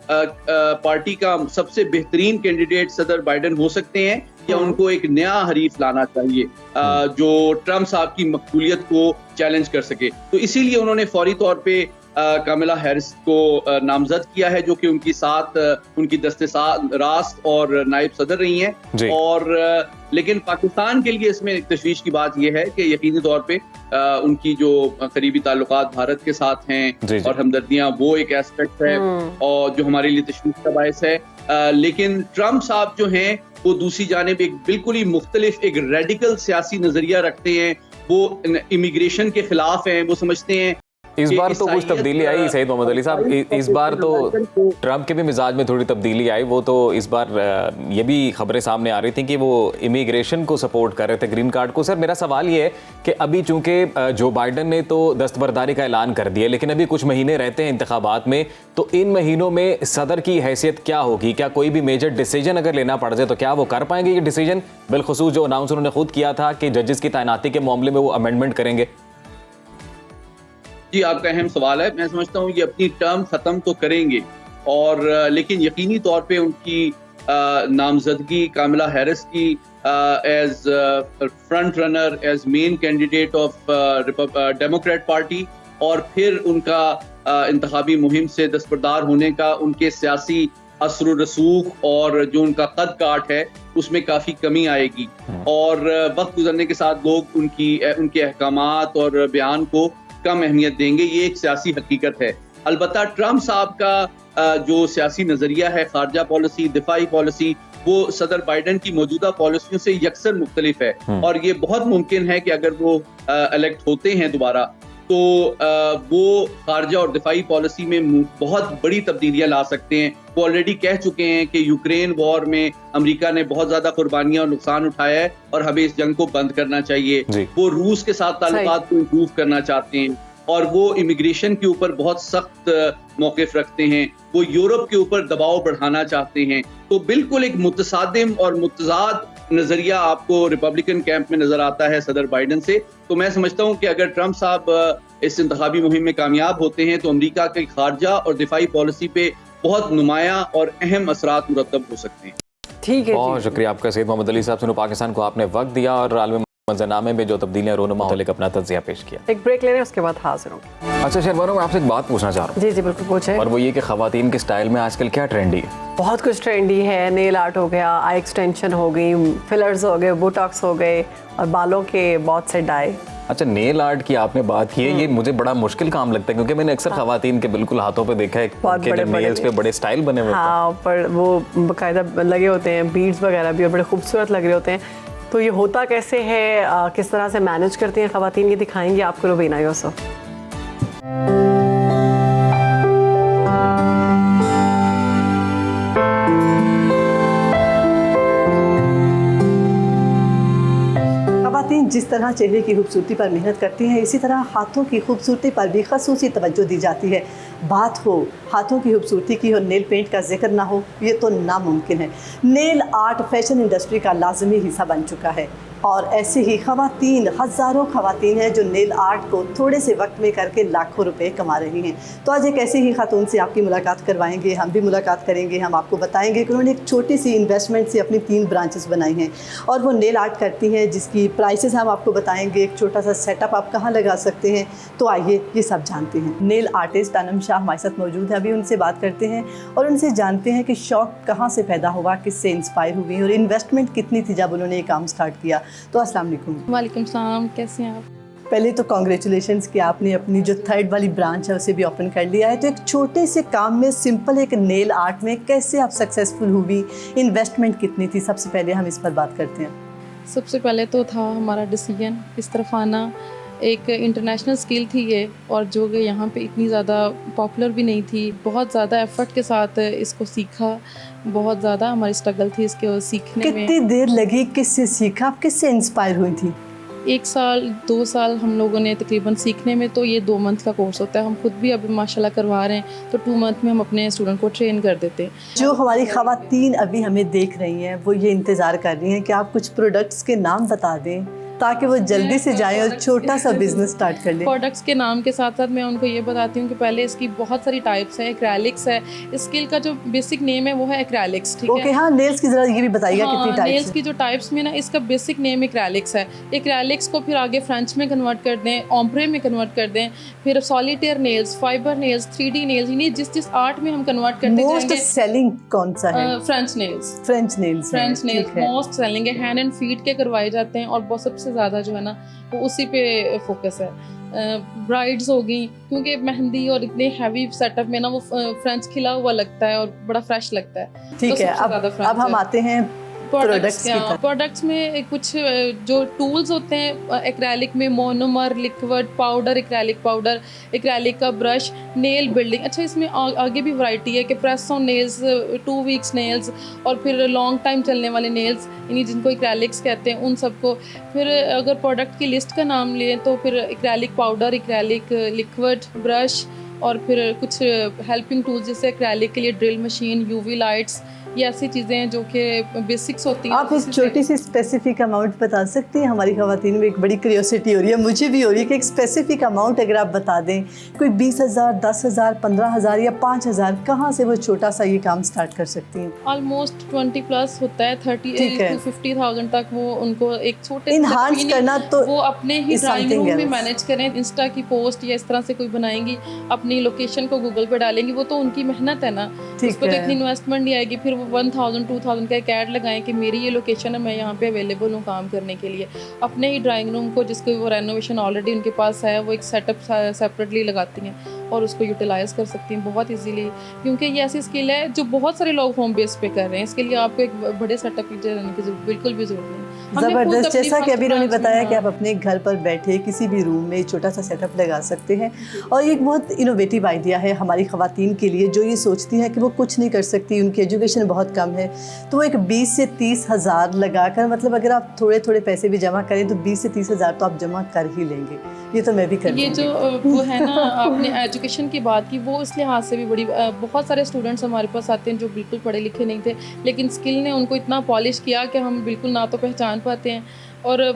पार्टी का सबसे बेहतरीन कैंडिडेट सदर बाइडेन हो सकते हैं या उनको एक नया हरीफ लाना चाहिए जो ट्रम्प साहब की मकबूलियत को चैलेंज कर सके। तो इसीलिए उन्होंने फौरी तौर पे कामिला हैरिस को नामजद किया है जो कि उनकी साथ उनकी दस्ते रास्त और नायब सदर रही हैं। और लेकिन पाकिस्तान के लिए इसमें एक तशवीश की बात यह है कि यकीनी तौर पे उनकी जो करीबी ताल्लुकात भारत के साथ हैं और हमदर्दियां वो एक एस्पेक्ट है और जो हमारे लिए तशवीश का बायस है। लेकिन ट्रम्प साहब जो हैं वो दूसरी जानिब एक बिल्कुल ही मुख्तलिफ एक रेडिकल सियासी नजरिया रखते हैं। वो इमिग्रेशन के खिलाफ हैं, वो समझते हैं इस बार तो कुछ तब्दीली आई सईद मोहम्मद अली साहब, इस बार तो ट्रम्प के भी मिजाज में थोड़ी तब्दीली आई। वो तो इस बार ये भी खबरें सामने आ रही थी कि वो इमिग्रेशन को सपोर्ट कर रहे थे, ग्रीन कार्ड को। सर मेरा सवाल ये है कि अभी चूंकि जो बाइडेन ने तो दस्तबरदारी का ऐलान कर दिया लेकिन अभी कुछ महीने रहते हैं इंतखाबात में, तो इन महीनों में सदर की हैसियत क्या होगी? क्या कोई भी मेजर डिसीजन अगर लेना पड़ जाए तो क्या वो कर पाएंगे ये डिसीजन? बिलखुसूस जो अनाउंस उन्होंने खुद किया था कि जजेस की तैनाती के मामले में वो अमेंडमेंट करेंगे। जी, आपका अहम सवाल है। मैं समझता हूँ ये अपनी टर्म खत्म तो करेंगे और लेकिन यकीनी तौर पे उनकी नामजदगी कामिला हैरिस की as front runner, as main candidate of Democrat party और फिर उनका इंतखाबी मुहिम से दस्तबरदार होने का उनके सियासी असर रसूख और जो उनका कद काट है उसमें काफ़ी कमी आएगी और वक्त गुजरने के साथ लोग उनके अहकामात और बयान को कम अहमियत देंगे। ये एक सियासी हकीकत है। अलबत्ता ट्रम्प साहब का जो सियासी नजरिया है, खारजा पॉलिसी, दिफाई पॉलिसी, वो सदर बाइडेन की मौजूदा पॉलिसियों से यकसर मुख्तलिफ है और ये बहुत मुमकिन है कि अगर वो इलेक्ट होते हैं दोबारा तो वो खारजा और दिफाई पॉलिसी में बहुत बड़ी तब्दीलियां ला सकते हैं। वो ऑलरेडी कह चुके हैं कि यूक्रेन वॉर में अमेरिका ने बहुत ज्यादा कुर्बानियां और नुकसान उठाया है और हमें इस जंग को बंद करना चाहिए। वो रूस के साथ ताल्लुकात को इम्प्रूव करना चाहते हैं और वो इमिग्रेशन के ऊपर बहुत सख्त मौक़िफ़ रखते हैं। वो यूरोप के ऊपर दबाव बढ़ाना चाहते हैं। तो बिल्कुल एक मुतसादिम और मुतजाद नजरिया आपको रिपब्लिकन कैंप में नजर आता है सदर बाइडेन से। तो मैं समझता हूं कि अगर ट्रम्प साहब इस इंतखाबी मुहिम में कामयाब होते हैं तो अमेरिका की खारजा और दिफाई पॉलिसी पे बहुत नुमाया और अहम असरात मुरतब हो सकते हैं। ठीक है, बहुत शुक्रिया आपका सईद मोहम्मद अली साहब। सुनो पाकिस्तान को आपने वक्त दिया और आलमी मंजरनामे में जो तब्दीलियां रोनुमा होने का अपना तज्जिया पेश किया। एक ब्रेक ले रहे हैं, उसके बाद हाजिर होंगे। अच्छा शहरवारों, मैं आपसे एक बात पूछना चाह रहा हूँ। जी जी बिल्कुल पूछें। और वो ये कि खवातीन के स्टाइल में आजकल क्या ट्रेंडी है? बहुत कुछ ट्रेंडी है। नेल आर्ट हो गया, आई एक्सटेंशन हो गई, फिलर्स हो गए, बोटॉक्स हो गए और बालों के बहुत से डाई। अच्छा, नेल आर्ट की आपने बात की है, ये मुझे बड़ा मुश्किल काम लगता है क्योंकि मैंने अक्सर खवातीन के बिल्कुल हाथों पे देखा है कि नेल्स पे बड़े स्टाइल बने हुए हैं। हाँ, पर वो बाकायदा लगे होते हैं, बीड्स वगैरह भी, और बड़े खूबसूरत लग रहे होते हैं। तो ये होता कैसे है, किस तरह से मैनेज करती हैं खवातीन, ये दिखाएंगे आपको रुबीना यूसुफ। जिस तरह चेहरे की खूबसूरती पर मेहनत करती हैं, इसी तरह हाथों की खूबसूरती पर भी खसूसी तवज्जो दी जाती है। बात हो हाथों की खूबसूरती की हो, नेल पेंट का जिक्र ना हो, ये तो नामुमकिन है। नेल आर्ट फैशन इंडस्ट्री का लाजमी हिस्सा बन चुका है और ऐसे ही खवातीन, हज़ारों खवातीन हैं जो नेल आर्ट को थोड़े से वक्त में करके लाखों रुपए कमा रही हैं। तो आज एक ऐसी ही खातून से आपकी मुलाकात करवाएंगे, हम भी मुलाकात करेंगे, हम आपको बताएंगे कि उन्होंने एक छोटी सी इन्वेस्टमेंट से अपनी 3 ब्रांचेस बनाई हैं और वो नेल आर्ट करती हैं, जिसकी प्राइसेस हम आपको बताएंगे, एक छोटा सा सेटअप आप कहाँ लगा सकते हैं। तो आइए ये सब जानते हैं। नेल आर्टिस्ट अनम शाह हमारे साथ मौजूद है, अभी उनसे बात करते हैं और उनसे जानते हैं कि शौक़ कहाँ से पैदा हुआ, किससे इंस्पायर हुई और इन्वेस्टमेंट कितनी थी जब उन्होंने ये काम स्टार्ट किया। तो अस्सलाम वालेकुम। वालेकुम सलाम, कैसे हैं आप? पहले तो कॉन्ग्रेचुलेशंस कि आपने अपनी जो 3rd वाली ब्रांच है उसे भी ओपन कर लिया है। तो एक छोटे से काम में, सिंपल एक नेल आर्ट में कैसे आप सक्सेसफुल हुई, इन्वेस्टमेंट कितनी थी, सबसे पहले हम इस पर बात करते हैं। सबसे पहले तो था हमारा डिसीजन इस तरफ आना, एक इंटरनेशनल स्किल थी ये, और जो कि यहाँ पे इतनी ज़्यादा पॉपुलर भी नहीं थी। बहुत ज़्यादा एफर्ट के साथ इसको सीखा, बहुत ज़्यादा हमारी स्ट्रगल थी इसके सीखने में। कितनी देर लगी, किससे सीखा, आप किससे इंस्पायर हुई थी? 1 साल 2 साल हम लोगों ने तकरीबन सीखने में। तो ये 2 मंथ का कोर्स होता है, हम खुद भी अभी माशाल्लाह करवा रहे हैं। तो 2 मंथ में हम अपने स्टूडेंट को ट्रेन कर देते हैं। जो हमारी खवातीन अभी हमें देख रही हैं वो ये इंतज़ार कर रही हैं कि आप कुछ प्रोडक्ट्स के नाम बता दें ताकि वो जल्दी से जाएं और छोटा सा बिजनेस स्टार्ट कर लें। प्रोडक्ट्स के नाम के साथ साथ मैं उनको ये बताती हूँ कि पहले इसकी बहुत सारी टाइप्स हैं। एक्रेलिक्स है, स्किल का जो बेसिक नेम है वो है एक्रेलिक्स, ठीक है? ओके, हाँ, नेल्स की जरा ये भी बताइएगा कितनी टाइप्स नेल्स की जो टाइप्स में ना, इसका बेसिक नेम एक्रेलिक्स है। एक्रेलिक्स को फिर आगे फ्रेंच में कन्वर्ट कर दें, ओम्ब्रे में कन्वर्ट कर दें, फिर solitaire nails, fibre nails, 3D nails, यानी जिस आर्ट में हम कन्वर्ट करते जाएंगे। मोस्ट सेलिंग कौन सा है? French nails. French nails most selling है, हैंड एंड फीट के करवाए जाते हैं और बहुत सबसे ज़्यादा जो है ना वो उसी पे फोकस है। ब्राइड्स हो गई, क्योंकि मेहंदी और इतने हैवी सेटअप में ना वो फ्रेंच खिला हुआ लगता है और बड़ा फ्रेश लगता है। ठीक है, अब हम आते हैं प्रोडक्ट्स में कुछ जो टूल्स होते हैं एक्रेलिक में, monomer, liquid powder, acrylic powder, acrylic का ब्रश, नेल बिल्डिंग। अच्छा, इसमें आगे भी वैरायटी है कि press on nails, 2 weeks nails, और फिर लॉन्ग टाइम चलने वाले नेल्स, यानी जिनको एक्रेलिक्स कहते हैं उन सबको। फिर अगर प्रोडक्ट की लिस्ट का नाम लें तो फिर acrylic powder, acrylic liquid, brush, और फिर कुछ हेल्पिंग टूल्स जैसे एक्रेलिक के लिए ड्रिल मशीन, यूवी लाइट्स, ये ऐसी चीज़ें हैं जो कि बेसिक्स होती हैं। आप एक छोटी सी स्पेसिफिक अमाउंट बता सकती हैं? हमारी ख़वातीन में एक बड़ी क्यूरियोसिटी हो रही है, मुझे भी हो रही है कि एक स्पेसिफिक अमाउंट अगर आप बता दें, कोई 20,000, 10,000, 15,000 या 5,000, कहाँ से वो छोटा सा ये काम स्टार्ट कर सकती हैं? ऑलमोस्ट 20+ होता है, 30 to 50,000 तक वो उनको एक छोटे इन्हांस करना, तो वो अपने ही ड्राइंग रूम में मैनेज करें। इंस्टा की पोस्ट या इस तरह से कोई बनाएंगी, अपनी लोकेशन को गूगल पे डालेंगी, वो तो उनकी मेहनत है ना, उस पर तो इतनी इन्वेस्टमेंट नहीं आएगी। फिर 1,000 2,000 का एक ऐड लगाएं कि मेरी ये लोकेशन है, मैं यहाँ पे अवेलेबल हूँ काम करने के लिए। अपने ही ड्राइंग रूम को, जिसको वो रेनोवेशन ऑलरेडी उनके पास है, वो एक सेटअप सेपरेटली लगाती हैं और उसको यूटिलाइज कर सकती हैं बहुत इजीली, क्योंकि ये ऐसी स्किल है जो बहुत सारे लोग होम बेस पे कर रहे हैं। इसके लिए आपको एक बड़े सेटअप की बिल्कुल भी जरूरत नहीं। ज़बरदस्त, जैसा कि अभी उन्होंने बताया कि आप अपने घर पर बैठे किसी भी रूम में छोटा सा सेटअप लगा सकते हैं। और ये एक बहुत इनोवेटिव आइडिया है हमारी ख़वातीन के लिए जो ये सोचती हैं कि वो कुछ नहीं कर सकती, उनकी एजुकेशन बहुत कम है। तो वो एक 20 से 30 हज़ार लगाकर, मतलब अगर आप थोड़े थोड़े पैसे भी जमा करें तो 20 से 30 हज़ार तो आप जमा कर ही लेंगे। ये तो मैं भी कर ये जो वो है ना, आपने एजुकेशन की बात की, वो इस लिहाज से भी बड़ी, बहुत सारे स्टूडेंट्स हमारे पास आते हैं जो बिल्कुल पढ़े लिखे नहीं थे, लेकिन स्किल ने उनको इतना पॉलिश किया कि हम बिल्कुल ना तो पहचान पाते हैं और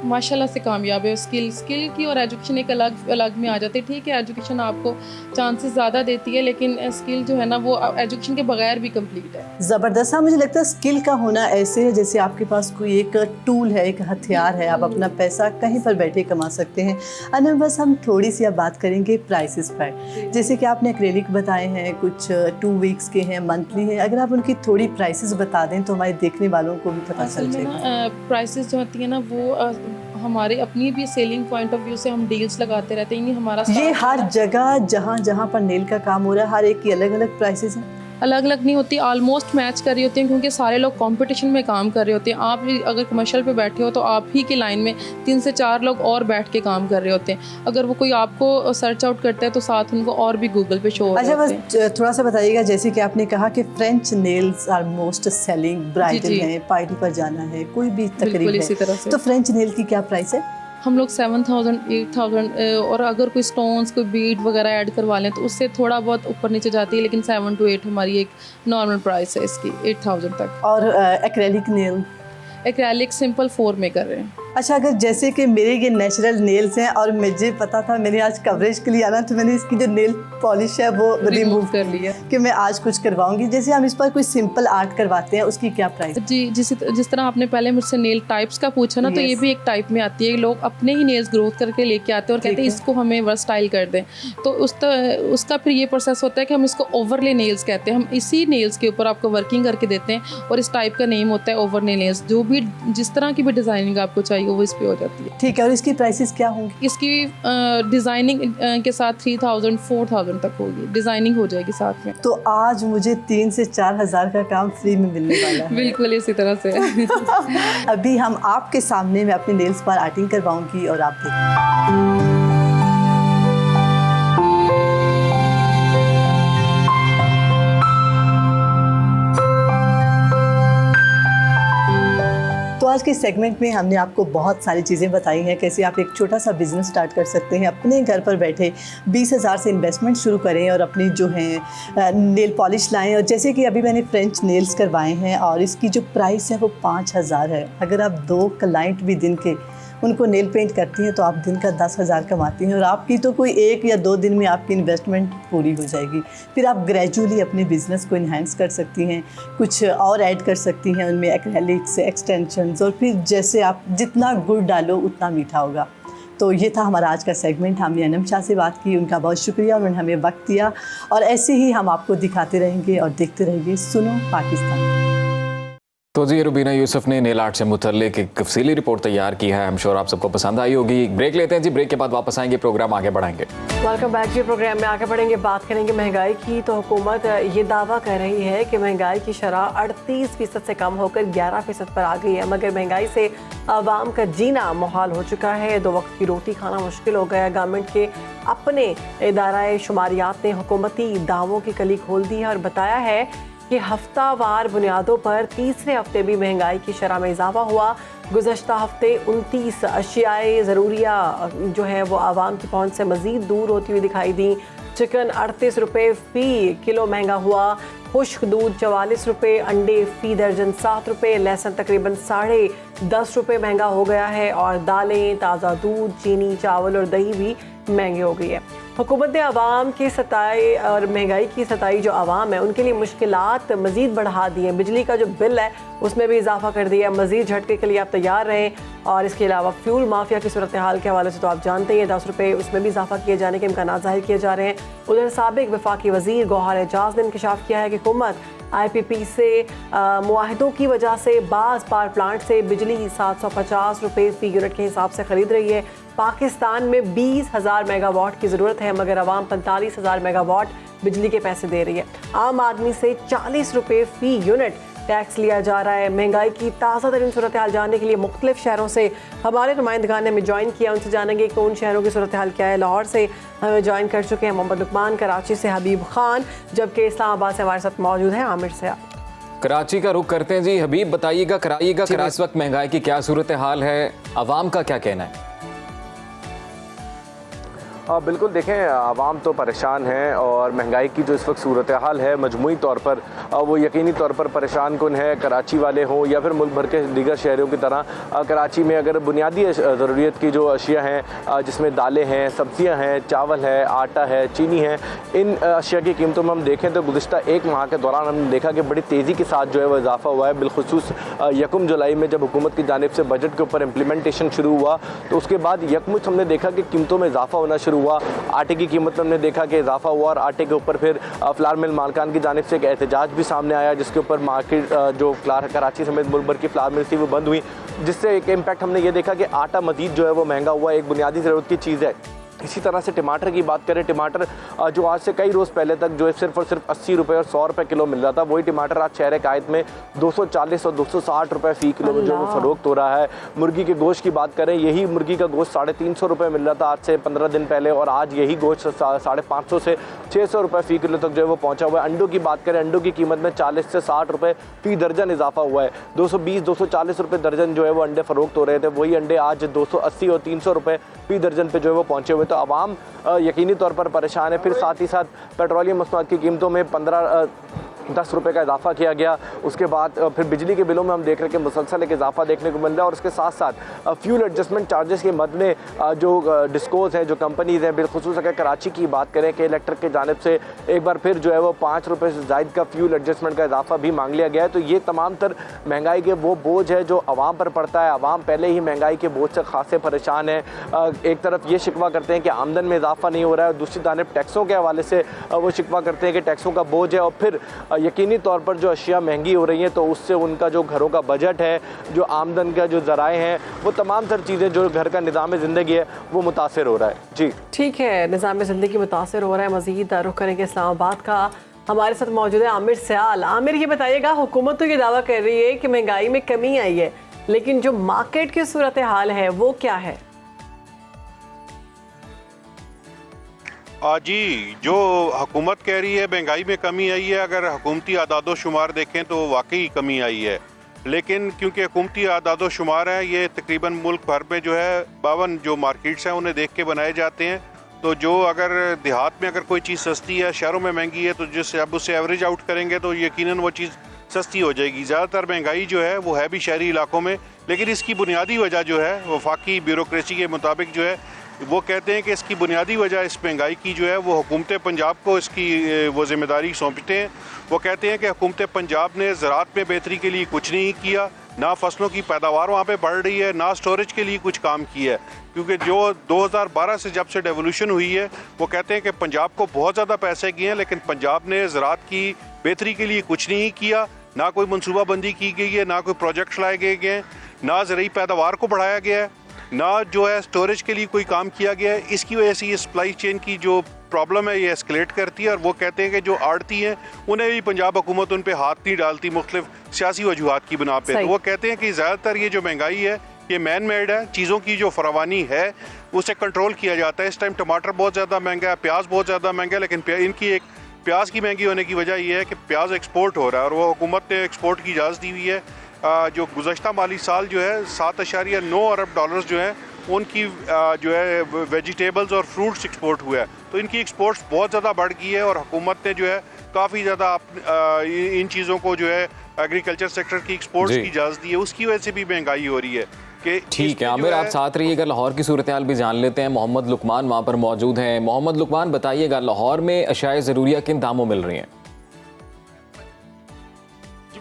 माशाल्लाह से कामयाब है। स्किल की और एजुकेशन एक अलग में आ जाती है। ठीक है, एजुकेशन आपको चांसेस ज़्यादा देती है, लेकिन स्किल जो है ना वो एजुकेशन के बगैर भी कंप्लीट है। ज़बरदस्त। हाँ, मुझे लगता है स्किल का होना ऐसे है जैसे आपके पास कोई एक टूल है, एक हथियार है, आप अपना पैसा कहीं पर बैठे कमा सकते हैं। अनम, बस हम थोड़ी सी अब बात करेंगे प्राइसेस पर। जैसे कि आपने एक्रेलिक बताए हैं, कुछ 2 वीक्स के हैं, मंथली हैं, अगर आप उनकी थोड़ी प्राइसेस बता दें तो हमारे देखने वालों को भी पता चल जाएगा। प्राइसेस जो होती है ना वो हमारे अपनी भी सेलिंग पॉइंट ऑफ व्यू से हम डील्स लगाते रहते हैं। हमारा ये हर जगह जहाँ पर नेल का काम हो रहा है, हर एक की अलग अलग प्राइसेस हैं। अलग अलग नहीं होती, ऑलमोस्ट मैच कर रही होती हैं, क्योंकि सारे लोग कंपटीशन में काम कर रहे होते हैं। आप भी अगर कमर्शियल पे बैठे हो तो आप ही की लाइन में 3 से 4 लोग और बैठ के काम कर रहे होते हैं। अगर वो कोई आपको सर्च आउट करता है तो साथ उनको और भी गूगल पे शो होते हैं। अच्छा, बस थोड़ा सा बताइएगा, जैसे कि आपने कहा कि French nails are most selling, bridal है, पार्टी पर जाना है, कोई भी तकरीब है, तो फ्रेंच नेल की क्या प्राइस है? हम लोग 7,000 8,000 और अगर कोई स्टोन्स कोई बीड वगैरह ऐड करवा लें तो उससे थोड़ा बहुत ऊपर नीचे जाती है, लेकिन 7 to 8 हमारी एक नॉर्मल प्राइस है इसकी, 8,000 तक। और एक्रेलिक नेल? एक्रेलिक सिंपल 4 में कर रहे हैं। अच्छा, अगर जैसे कि मेरे ये नेचुरल नेल्स हैं और मुझे पता था मैंने आज कवरेज के लिए आना, तो मैंने इसकी जो नेल पॉलिश है वो रिमूव कर लिया कि मैं आज कुछ करवाऊंगी। जैसे हम इस पर कोई सिंपल आर्ट करवाते हैं, उसकी क्या प्राइस? जी, जिस तरह आपने पहले मुझसे नेल टाइप्स का पूछा ना, तो ये भी एक टाइप में आती है। लोग अपने ही नेल्स ग्रोथ करके लेके आते हैं और कहते हैं इसको हमें वर्सटाइल कर दें, तो उसका फिर ये प्रोसेस होता है कि हम इसको ओवरले नेल्स कहते हैं। हम इसी नेल्स के ऊपर आपको वर्किंग करके देते हैं और इस टाइप का नेम होता है ओवरले नेल्स। जो भी जिस तरह की भी डिज़ाइनिंग आपको चाहिए वो इस पर हो जाती है। ठीक है, और इसकी प्राइसेस क्या होंगी? इसकी डिज़ाइनिंग के साथ 3,000 4,000 तक होगी, डिज़ाइनिंग हो जाएगी साथ में। तो आज मुझे 3 से 4 हज़ार का काम फ्री में मिलने वाला है। बिल्कुल इसी तरह से। अभी हम आपके सामने मैं अपने नेल्स पर आर्टिंग करवाऊंगी और आप देखिए। आज के सेगमेंट में हमने आपको बहुत सारी चीज़ें बताई हैं, कैसे आप एक छोटा सा बिज़नेस स्टार्ट कर सकते हैं, अपने घर पर बैठे 20,000 से इन्वेस्टमेंट शुरू करें और अपनी जो है नेल पॉलिश लाएं। और जैसे कि अभी मैंने फ्रेंच नेल्स करवाए हैं और इसकी जो प्राइस है वो 5,000 है। अगर आप 2 क्लाइंट भी दिन के उनको नेल पेंट करती हैं तो आप दिन का 10,000 कमाती हैं और आपकी तो कोई 1 या 2 दिन में आपकी इन्वेस्टमेंट पूरी हो जाएगी। फिर आप ग्रेजुअली अपने बिज़नेस को इन्हांस कर सकती हैं, कुछ और ऐड कर सकती हैं उनमें, एक्रेलिक्स, एक्सटेंशंस, और फिर जैसे आप जितना गुड़ डालो उतना मीठा होगा। तो ये था हमारा आज का सेगमेंट। हमने अनम शाह से बात की, उनका बहुत शुक्रिया, उन्होंने हमें वक्त दिया और ऐसे ही हम आपको दिखाते रहेंगे और देखते रहेंगे सुनो पाकिस्तान। तो जी, रुबीना यूसुफ ने नेल आर्ट से मुतल्लिक एक तफसीली रिपोर्ट तैयार की है। हम श्योर आप सबको पसंद आई होगी। ब्रेक लेते हैं जी, ब्रेक के बाद वापस आएंगे, प्रोग्राम आगे बढ़ाएंगे। वेलकम बैक जी। प्रोग्राम में आगे बढ़ेंगे, बात करेंगे महंगाई की। तो हुकूमत ये दावा कर रही है कि महंगाई की शरह 38% से कम होकर 11% पर आ गई है, मगर महंगाई से आवाम का जीना मुहाल हो चुका है। 2 वक्त की रोटी खाना मुश्किल हो गया है। गवर्नमेंट के अपने इदारा शुमारियात ने हुकूमती दावों की कली खोल दी है और बताया है कि हफ्तावार बुनियादों पर तीसरे हफ्ते भी महंगाई की शरह में इजाफा हुआ। गुज़श्ता हफ्ते 29 अशियाए ज़रूरिया जो है वो आवाम की पहुंच से मज़ीद दूर होती हुई दिखाई दी। चिकन 38 रुपये फ़ी किलो महंगा हुआ, खुश्क दूध 44 रुपये, अंडे फ़ी दर्जन 7 रुपये, लहसुन तकरीबन 10.5 रुपये महंगा हो गया है और दालें, ताज़ा दूध, चीनी, चावल और दही भी महंगी हो गई है। हुकूमत ने आवाम के सताए और महंगाई की सताई जो आवाम है उनके लिए मुश्किलात मज़ीद बढ़ा दी हैं। बिजली का जो बिल है उसमें भी इजाफा कर दिया। मज़ीद झटके के लिए आप तैयार रहें। और इसके अलावा फ्यूल माफिया की सूरत हाल के हवाले से तो आप जानते ही हैं, 10 रुपये उसमें भी इजाफा किए जाने के इम्कान ज़ाहिर किए जा रहे हैं। उधर साबिक वफाकी वज़ीर गौहर एजाज ने इंकशाफ किया है कि हुकूमत IPP से मुआहदों की वजह से बाज़ पावर प्लांट से बिजली 750 रुपये फ़ी यूनिट के हिसाब से ख़रीद रही है। पाकिस्तान में 20,000 मेगावाट की ज़रूरत है, मगर आवाम 45,000 मेगावाट बिजली के पैसे दे रही है। आम आदमी से 40 रुपये फ़ी यूनिट टैक्स लिया जा रहा है। महंगाई की ताज़ा तरीन सूरत हाल जानने के लिए मुख्तलिफ शहरों से हमारे नुमाइंदगान ने हमें ज्वाइन किया। उनसे जानेंगे कि उन शहरों की सूरत हाल क्या है। लाहौर से हमें ज्वाइन कर चुके हैं मोहम्मद लुकमान, कराची से हबीब खान, जबकि इस्लामाबाद से हमारे साथ मौजूद हैं आमिर से। कराची का रुख करते हैं जी। हबीब, बताइएगा, कराइएगा, इस वक्त महंगाई की क्या सूरत हाल है, आवाम का क्या कहना है? बिल्कुल, देखें, आवाम तो परेशान है और महंगाई की जो इस वक्त सूरत हाल है मजमूई तौर पर वो यकीनी तौर पर परेशान कुन है। कराची वाले हों या फिर मुल्क भर के दीगर शहरों की तरह कराची में अगर बुनियादी ज़रूरियत की जो अशिया हैं जिसमें दालें हैं, सब्ज़ियाँ हैं, चावल है, आटा है, चीनी है, इन अशिया की कीमतों में हम देखें तो गुज़श्ता 1 माह के दौरान हमने देखा कि बड़ी तेज़ी के साथ जो है वो इजाफा हुआ है। बिलखुसूस 1 जुलाई में जब हुकूमत की जानिब से बजट के ऊपर इम्प्लीमेंटेशन शुरू हुआ तो उसके बाद यकमुश्त हमने देखा कि कीमतों में इजाफा होना शुरू हुआ। आटे की कीमत में हमने देखा कि इजाफा हुआ और आटे के ऊपर फिर फ्लावर मिल मालकान की जानिब से एक एहतजाज भी सामने आया, जिसके ऊपर मार्केट जो फ्लावर कराची समेत मुल्क भर की फ्लावर मिल थी वो बंद हुई, जिससे एक इम्पैक्ट हमने ये देखा कि आटा मजीद जो है वो महंगा हुआ। एक बुनियादी ज़रूरत की चीज़ है इसी तरह से टमाटर की बात करें, टमाटर जो आज से कई रोज़ पहले तक जो है सिर्फ और सिर्फ 80 रुपये और 100 रुपये किलो मिल रहा था, वही टमाटर आज शहर कायद में 240 और 260 रुपये फ़ी किलो में जो वो फ़रोख्त हो रहा है। मुर्गी के गोश्त की बात करें, यही मुर्गी का गोश्त 350 रुपये मिल रहा था आज से 15 दिन पहले, और आज यही गोश्त 550 से 600 रुपये फ़ी किलो तक जो है वो पहुँचा हुआ है। अंडों की बात करें, अंडों की कीमत में 40 से 60 रुपये फ़ी दर्जन इजाफा हुआ है। 220-240 रुपये दर्जन जो है वो अंडे फ़रोख्त हो रहे थे, वही अंडे आज 280 और 300 रुपये फ़ी दर्जन पे जो है वो पहुँचे हुए। तो आवाम यकीनी तौर पर परेशान है। फिर साथ ही साथ पेट्रोलियम मसनूआत की कीमतों में 10 रुपये का इजाफा किया गया। उसके बाद फिर बिजली के बिलों में हम देख रहे हैं कि मुसलसल एक इजाफा देखने को मिल रहा है, और उसके साथ साथ फ्यूल एडजस्टमेंट चार्जेस के मद में जो डिस्कोज हैं, जो कंपनीज़ हैं, बिलखुसूस अगर कराची की बात करें कि इलेक्ट्रिक की जानिब से एक बार फिर जो है वो 5 रुपये से ज़ायद का फ्यूल एडजस्टमेंट का इजाफा भी मांग लिया गया है। तो ये तमाम तर महंगाई के वो बोझ है जो आवाम पर पड़ता है। आवाम पहले ही महंगाई के बोझ से खासे परेशान है। एक तरफ ये शिकवा करते हैं कि आमदन में इजाफा नहीं हो रहा है, और दूसरी जानब टैक्सों के हवाले से वो शिकवा करते हैं कि टैक्सों का बोझ है, और फिर यकीनी तौर पर जो अशिया महंगी हो रही हैं तो उससे उनका जो घरों का बजट है, जो आमदन का जो ज़राए हैं, वो तमाम तर चीज़ें, जो घर का निज़ाम ज़िंदगी है वो मुतासर हो रहा है। जी ठीक है, निज़ाम ज़िंदगी मुतासर हो रहा है। मज़ीद रुख करेंगे इस्लामाबाद का। हमारे साथ मौजूद है आमिर सयाल। आमिर, ये बताइएगा, हुकूमत तो ये दावा कर रही है कि महंगाई में कमी आई है, लेकिन जो मार्केट की सूरत हाल है वो क्या है? जी, जो हुकूमत कह रही है महंगाई में कमी आई है, अगर हुकूमती आदादो शुमार देखें तो वाकई कमी आई है। लेकिन क्योंकि हुकूमती आदादो शुमार है, ये तकरीबन मुल्क भर में जो है 52 जो मार्केट्स हैं उन्हें देख के बनाए जाते हैं। तो जो अगर देहात में अगर कोई चीज़ सस्ती है, शहरों में महंगी है, तो जिससे अब उससे एवरेज आउट करेंगे तो यकीनन वो चीज़ सस्ती हो जाएगी। ज़्यादातर महंगाई जो है वो है भी शहरी इलाकों में, लेकिन इसकी बुनियादी वजह जो है वफाकी ब्यूरोक्रेसी के मुताबिक जो है वो कहते हैं कि इसकी बुनियादी वजह इस महंगाई की जो है वो हुकूमत पंजाब को इसकी वो ज़िम्मेदारी सौंपते हैं। वो कहते हैं कि हुकूमत पंजाब ने ज़राअत में बेहतरी के लिए कुछ नहीं किया, ना फसलों की पैदावार वहाँ पे बढ़ रही है, ना स्टोरेज के लिए कुछ काम किया है। क्योंकि जो 2012 से जब से डेवोल्यूशन हुई है, वो कहते हैं कि पंजाब को बहुत ज़्यादा पैसे किए हैं, लेकिन पंजाब ने ज़राअत की बेहतरी के लिए कुछ नहीं किया, ना कोई मनसूबाबंदी की गई है, ना कोई प्रोजेक्ट्स लाए गए हैं, ना ज़रूरी पैदावार को बढ़ाया गया है, ना जो है स्टोरेज के लिए कोई काम किया गया है। इसकी वजह से ये सप्लाई चेन की जो प्रॉब्लम है ये एस्केलेट करती है। और वो कहते हैं कि जो आड़ती हैं उन्हें भी पंजाब हुकूमत उन पे हाथ नहीं डालती मुख्तलिफ सियासी वजूहात की बिना पे। तो वो कहते हैं कि ज़्यादातर ये जो महंगाई है ये मैन मेड है, चीज़ों की जो फरावानी है उसे कंट्रोल किया जाता है। इस टाइम टमाटर बहुत ज़्यादा महंगा है, प्याज बहुत ज़्यादा महंगा है, लेकिन इनकी एक प्याज की महंगी होने की वजह यह है कि प्याज एक्सपोर्ट हो रहा है, और वो हुकूमत ने एक्सपोर्ट की इजाज़त दी हुई है। जो गुज़श्ता माली साल जो है 7.9 अरब डॉलर्स जो है उनकी जो है वेजिटेबल्स और फ्रूट्स एक्सपोर्ट हुआ है। तो इनकी एक्सपोर्ट्स बहुत ज़्यादा बढ़ गई है, और हुकूमत ने जो है काफ़ी ज़्यादा इन चीज़ों को जो है एग्रीकल्चर सेक्टर की एक्सपोर्ट्स की इजाज़त दी है। उसकी वजह से भी महंगाई हो रही है। ठीक है आमिर, आप साथ रहिएगा, लाहौर की सूरत हाल भी जान लेते हैं। मोहम्मद लुकमान वहाँ पर मौजूद हैं। मोहम्मद लुकमान, बताइएगा, लाहौर में अशाए ज़रूरिया किन दामों मिल रही हैं?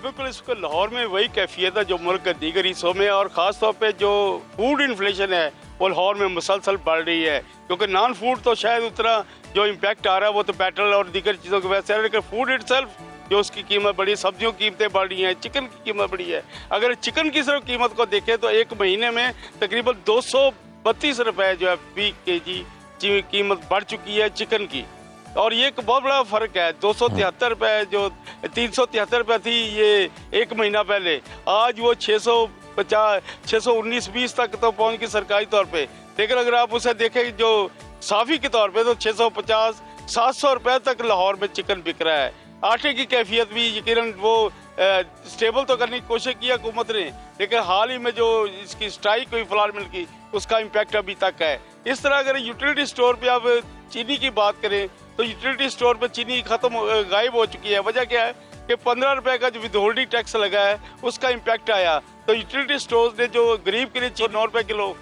बिल्कुल, इसको लाहौर में वही कैफियत है जो मुल्क के दीगर हिस्सों में, और ख़ास तौर पे जो फूड इन्फ्लेशन है वो लाहौर में मुसलसल बढ़ रही है। क्योंकि नॉन फूड तो शायद उतना जो इम्पैक्ट आ रहा है वो तो पेट्रोल और दीगर चीज़ों की वजह से है, लेकिन फूड इटसेल्फ जो उसकी कीमत बढ़ी, सब्जियों की कीमतें बढ़ रही हैं, चिकन की कीमत बढ़ी है। अगर चिकन की सिर्फ कीमत को देखें तो एक महीने में तकरीबन 232 रुपये जो है फी केजी कीमत बढ़ चुकी है चिकन की। और ये एक बहुत बड़ा फ़र्क है। 273 रुपये जो 373 रुपये थी ये एक महीना पहले, आज वो 619-20 तक तो पहुँच गई सरकारी तौर पे। लेकिन अगर आप उसे देखें जो साफ़ी के तौर पे तो 650-700 रुपये तक लाहौर में चिकन बिक रहा है। आटे की कैफियत भी यकीनन वो स्टेबल तो करने की कोशिश की हुकूमत ने, लेकिन हाल ही में जो इसकी स्ट्राइक हुई फ्लावर मिल की उसका इम्पैक्ट अभी तक है। इस तरह अगर यूटिलिटी स्टोर पे आप चीनी की बात करें तो यूटिलिटी स्टोर पे चीनी गायब हो चुकी है। वजह क्या है कि 15 रुपए का जो विदहोल्डिंग टैक्स लगा है उसका इम्पैक्ट आया, तो यूटिलिटी स्टोर ने जो गरीब के लिए 9 रुपए किलो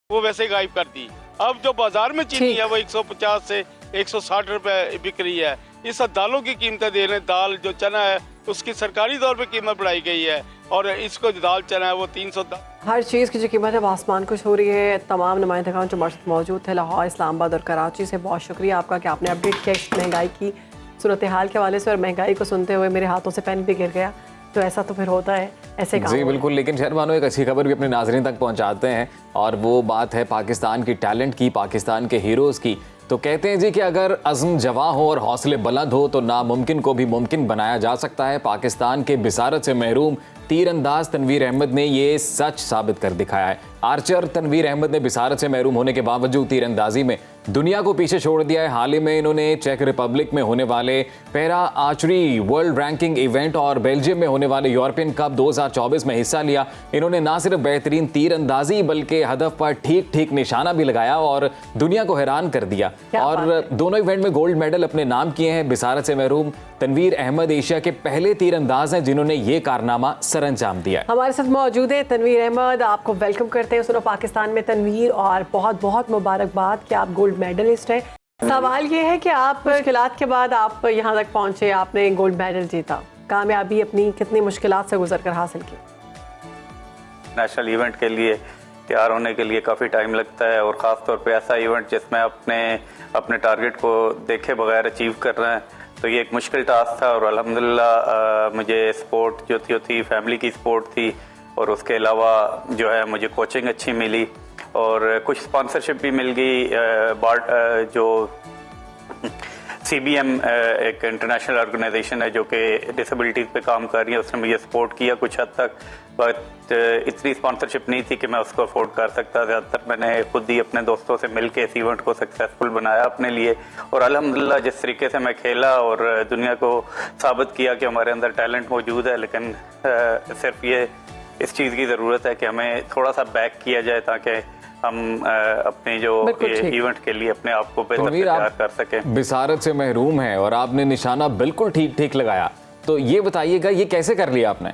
वो वैसे गायब कर दी। अब जो बाजार में चीनी है वो 150 से 160 रुपए बिक रही है। इस दालों की कीमतें दे रहे हैं, दाल जो चना है उसकी सरकारी तौर पे कीमत बढ़ाई गई है, और इसको दाल चना है वो 300। हर चीज़ की जो कीमत है वो आसमान कुछ हो रही है। तमाम नुमाइंदगान जो हमारे साथ मौजूद थे लाहौर, इस्लामाबाद और कराची से, बहुत शुक्रिया आपका कि आपने अपडेट किया इस महंगाई की सूरत हाल के हवाले से। और महंगाई को सुनते हुए मेरे हाथों से पेन भी गिर गया। तो ऐसा तो फिर होता है ऐसे काम। जी बिल्कुल, लेकिन शहर बानो एक अच्छी खबर भी अपने नाज़रीन तक पहुंचाते हैं, और वो बात है पाकिस्तान की टैलेंट की, पाकिस्तान के हीरोज़ की। तो कहते हैं जी कि अगर अज़्म जवां हो और हौसले बुलंद हो तो नामुमकिन को भी मुमकिन बनाया जा सकता है। पाकिस्तान के बिसारत से महरूम तीरंदाज तनवीर अहमद ने ये सच साबित कर दिखाया है। आर्चर तनवीर अहमद ने बिसारत से महरूम होने के बावजूद तीरंदाजी में दुनिया को पीछे छोड़ दिया है। हाल ही में इन्होंने चेक रिपब्लिक में होने वाले para archery world ranking event और बेल्जियम में होने वाले यूरोपियन कप 2024 में हिस्सा लिया। इन्होंने ना सिर्फ बेहतरीन तीरंदाजी बल्कि हदफ पर ठीक ठीक निशाना भी लगाया और दुनिया को हैरान कर दिया, और दोनों इवेंट में गोल्ड मेडल अपने नाम किए हैं। बिसारत से महरूम तनवीर अहमद एशिया के पहले तीरंदाज हैं जिन्होंने ये कारनामा सरअंजाम दिया। हमारे साथ मौजूद है तनवीर अहमद, आपको वेलकम करते हैं सुनो पाकिस्तान में तनवीर, और बहुत बहुत मुबारकबाद कि आप गोल्ड मेडलिस्ट हैं। सवाल ये है कि आप मुश्किलात के बाद आप यहाँ तक पहुँचे, आपने गोल्ड मेडल जीता, कामयाबी अपनी कितनी मुश्किलात से गुजर कर हासिल की? नेशनल इवेंट के लिए तैयार होने के लिए काफ़ी टाइम लगता है, और ख़ास तौर पे ऐसा इवेंट जिसमें अपने टारगेट को देखे बगैर अचीव कर रहे हैं, तो ये एक मुश्किल टास्क था। और अल्हम्दुलिल्लाह मुझे स्पोर्ट जो थी फैमिली की स्पोर्ट थी, और उसके अलावा जो है मुझे कोचिंग अच्छी मिली और कुछ स्पॉन्सरशिप भी मिल गई। जो CBM एक इंटरनेशनल ऑर्गेनाइजेशन है जो कि डिसेबिलिटीज़ पे काम कर रही है, उसने मुझे सपोर्ट किया कुछ हद तक, बट इतनी स्पॉन्सरशिप नहीं थी कि मैं उसको अफोर्ड कर सकता। ज़्यादातर मैंने खुद ही अपने दोस्तों से मिल के इस इवेंट को सक्सेसफुल बनाया अपने लिए, और अल्हम्दुलिल्लाह जिस तरीके से मैं खेला और दुनिया को साबित किया कि हमारे अंदर टैलेंट मौजूद है, लेकिन सिर्फ ये इस चीज़ की ज़रूरत है कि हमें थोड़ा सा बैक किया जाए ताकि हम अपने जो इवेंट के लिए अपने आप को बेहतर तैयार कर सकें। बिसारत से महरूम है और आपने निशाना बिल्कुल ठीक ठीक लगाया, तो ये बताइएगा ये कैसे कर लिया आपने?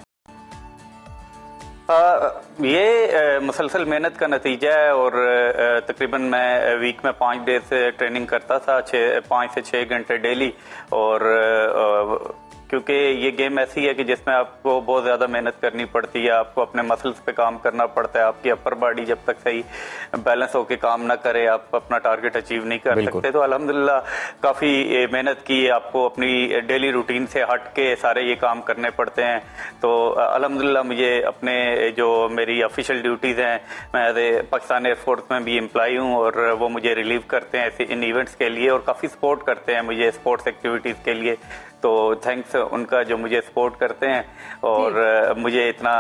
ये मुसलसल मेहनत का नतीजा है, और तकरीबन मैं वीक में 5 डेज ट्रेनिंग करता था, 5 से 6 घंटे डेली। और क्योंकि ये गेम ऐसी है कि जिसमें आपको बहुत ज़्यादा मेहनत करनी पड़ती है, आपको अपने मसल्स पे काम करना पड़ता है। आपकी अपर बॉडी जब तक सही बैलेंस होके काम ना करे, आप अपना टारगेट अचीव नहीं कर सकते। तो अल्हम्दुलिल्लाह काफ़ी मेहनत की, आपको अपनी डेली रूटीन से हट के सारे ये काम करने पड़ते हैं। तो अल्हम्दुलिल्लाह मुझे अपने जो मेरी ऑफिशियल ड्यूटीज़ हैं, मैं एज ए पाकिस्तान एयरफोर्स में भी एम्प्लॉय हूँ, और वो मुझे रिलीव करते हैं इन इवेंट्स के लिए, और काफ़ी सपोर्ट करते हैं मुझे स्पोर्ट्स एक्टिविटीज़ के लिए। तो थैंक्स उनका जो मुझे सपोर्ट करते हैं और मुझे इतना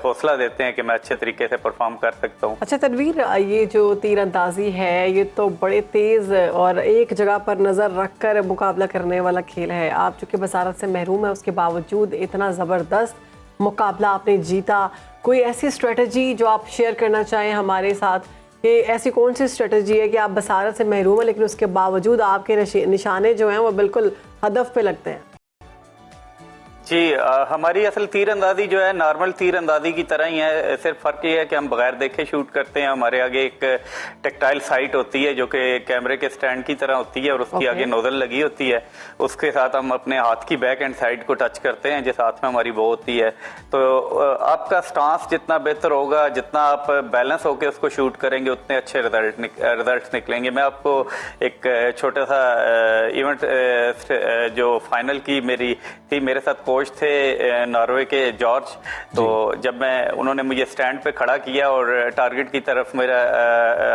हौसला देते हैं कि मैं अच्छे तरीके से परफॉर्म कर सकता हूँ। अच्छा तनवीर, ये जो तीरंदाजी है ये तो बड़े तेज़ और एक जगह पर नज़र रखकर मुकाबला करने वाला खेल है। आप चूँकि बसारत से महरूम है, उसके बावजूद इतना ज़बरदस्त मुकाबला आपने जीता। कोई ऐसी स्ट्रेटजी जो आप शेयर करना चाहें हमारे साथ, कि ऐसी कौन सी स्ट्रेटजी है कि आप बसारत से महरूम है लेकिन उसके बावजूद आपके निशाने जो हैं वो बिल्कुल हदफ पे लगते हैं? जी, हमारी असल तीरंदाजी जो है नॉर्मल तीरंदाजी की तरह ही है, सिर्फ फ़र्क ये है कि हम बगैर देखे शूट करते हैं। हमारे आगे एक टेक्टाइल साइट होती है जो कि कैमरे के स्टैंड की तरह होती है, और उसकी आगे नोजल लगी होती है। उसके साथ हम अपने हाथ की बैक एंड साइड को टच करते हैं जिस हाथ में हमारी बो होती है। तो आपका स्टांस जितना बेहतर होगा, जितना आप बैलेंस होकर उसको शूट करेंगे, उतने अच्छे रिजल्ट निकलेंगे। मैं आपको एक छोटा सा इवेंट जो फाइनल की मेरी थी, मेरे साथ कोच थे नॉर्वे के जॉर्ज। तो जब उन्होंने मुझे स्टैंड पे खड़ा किया और टारगेट की तरफ मेरा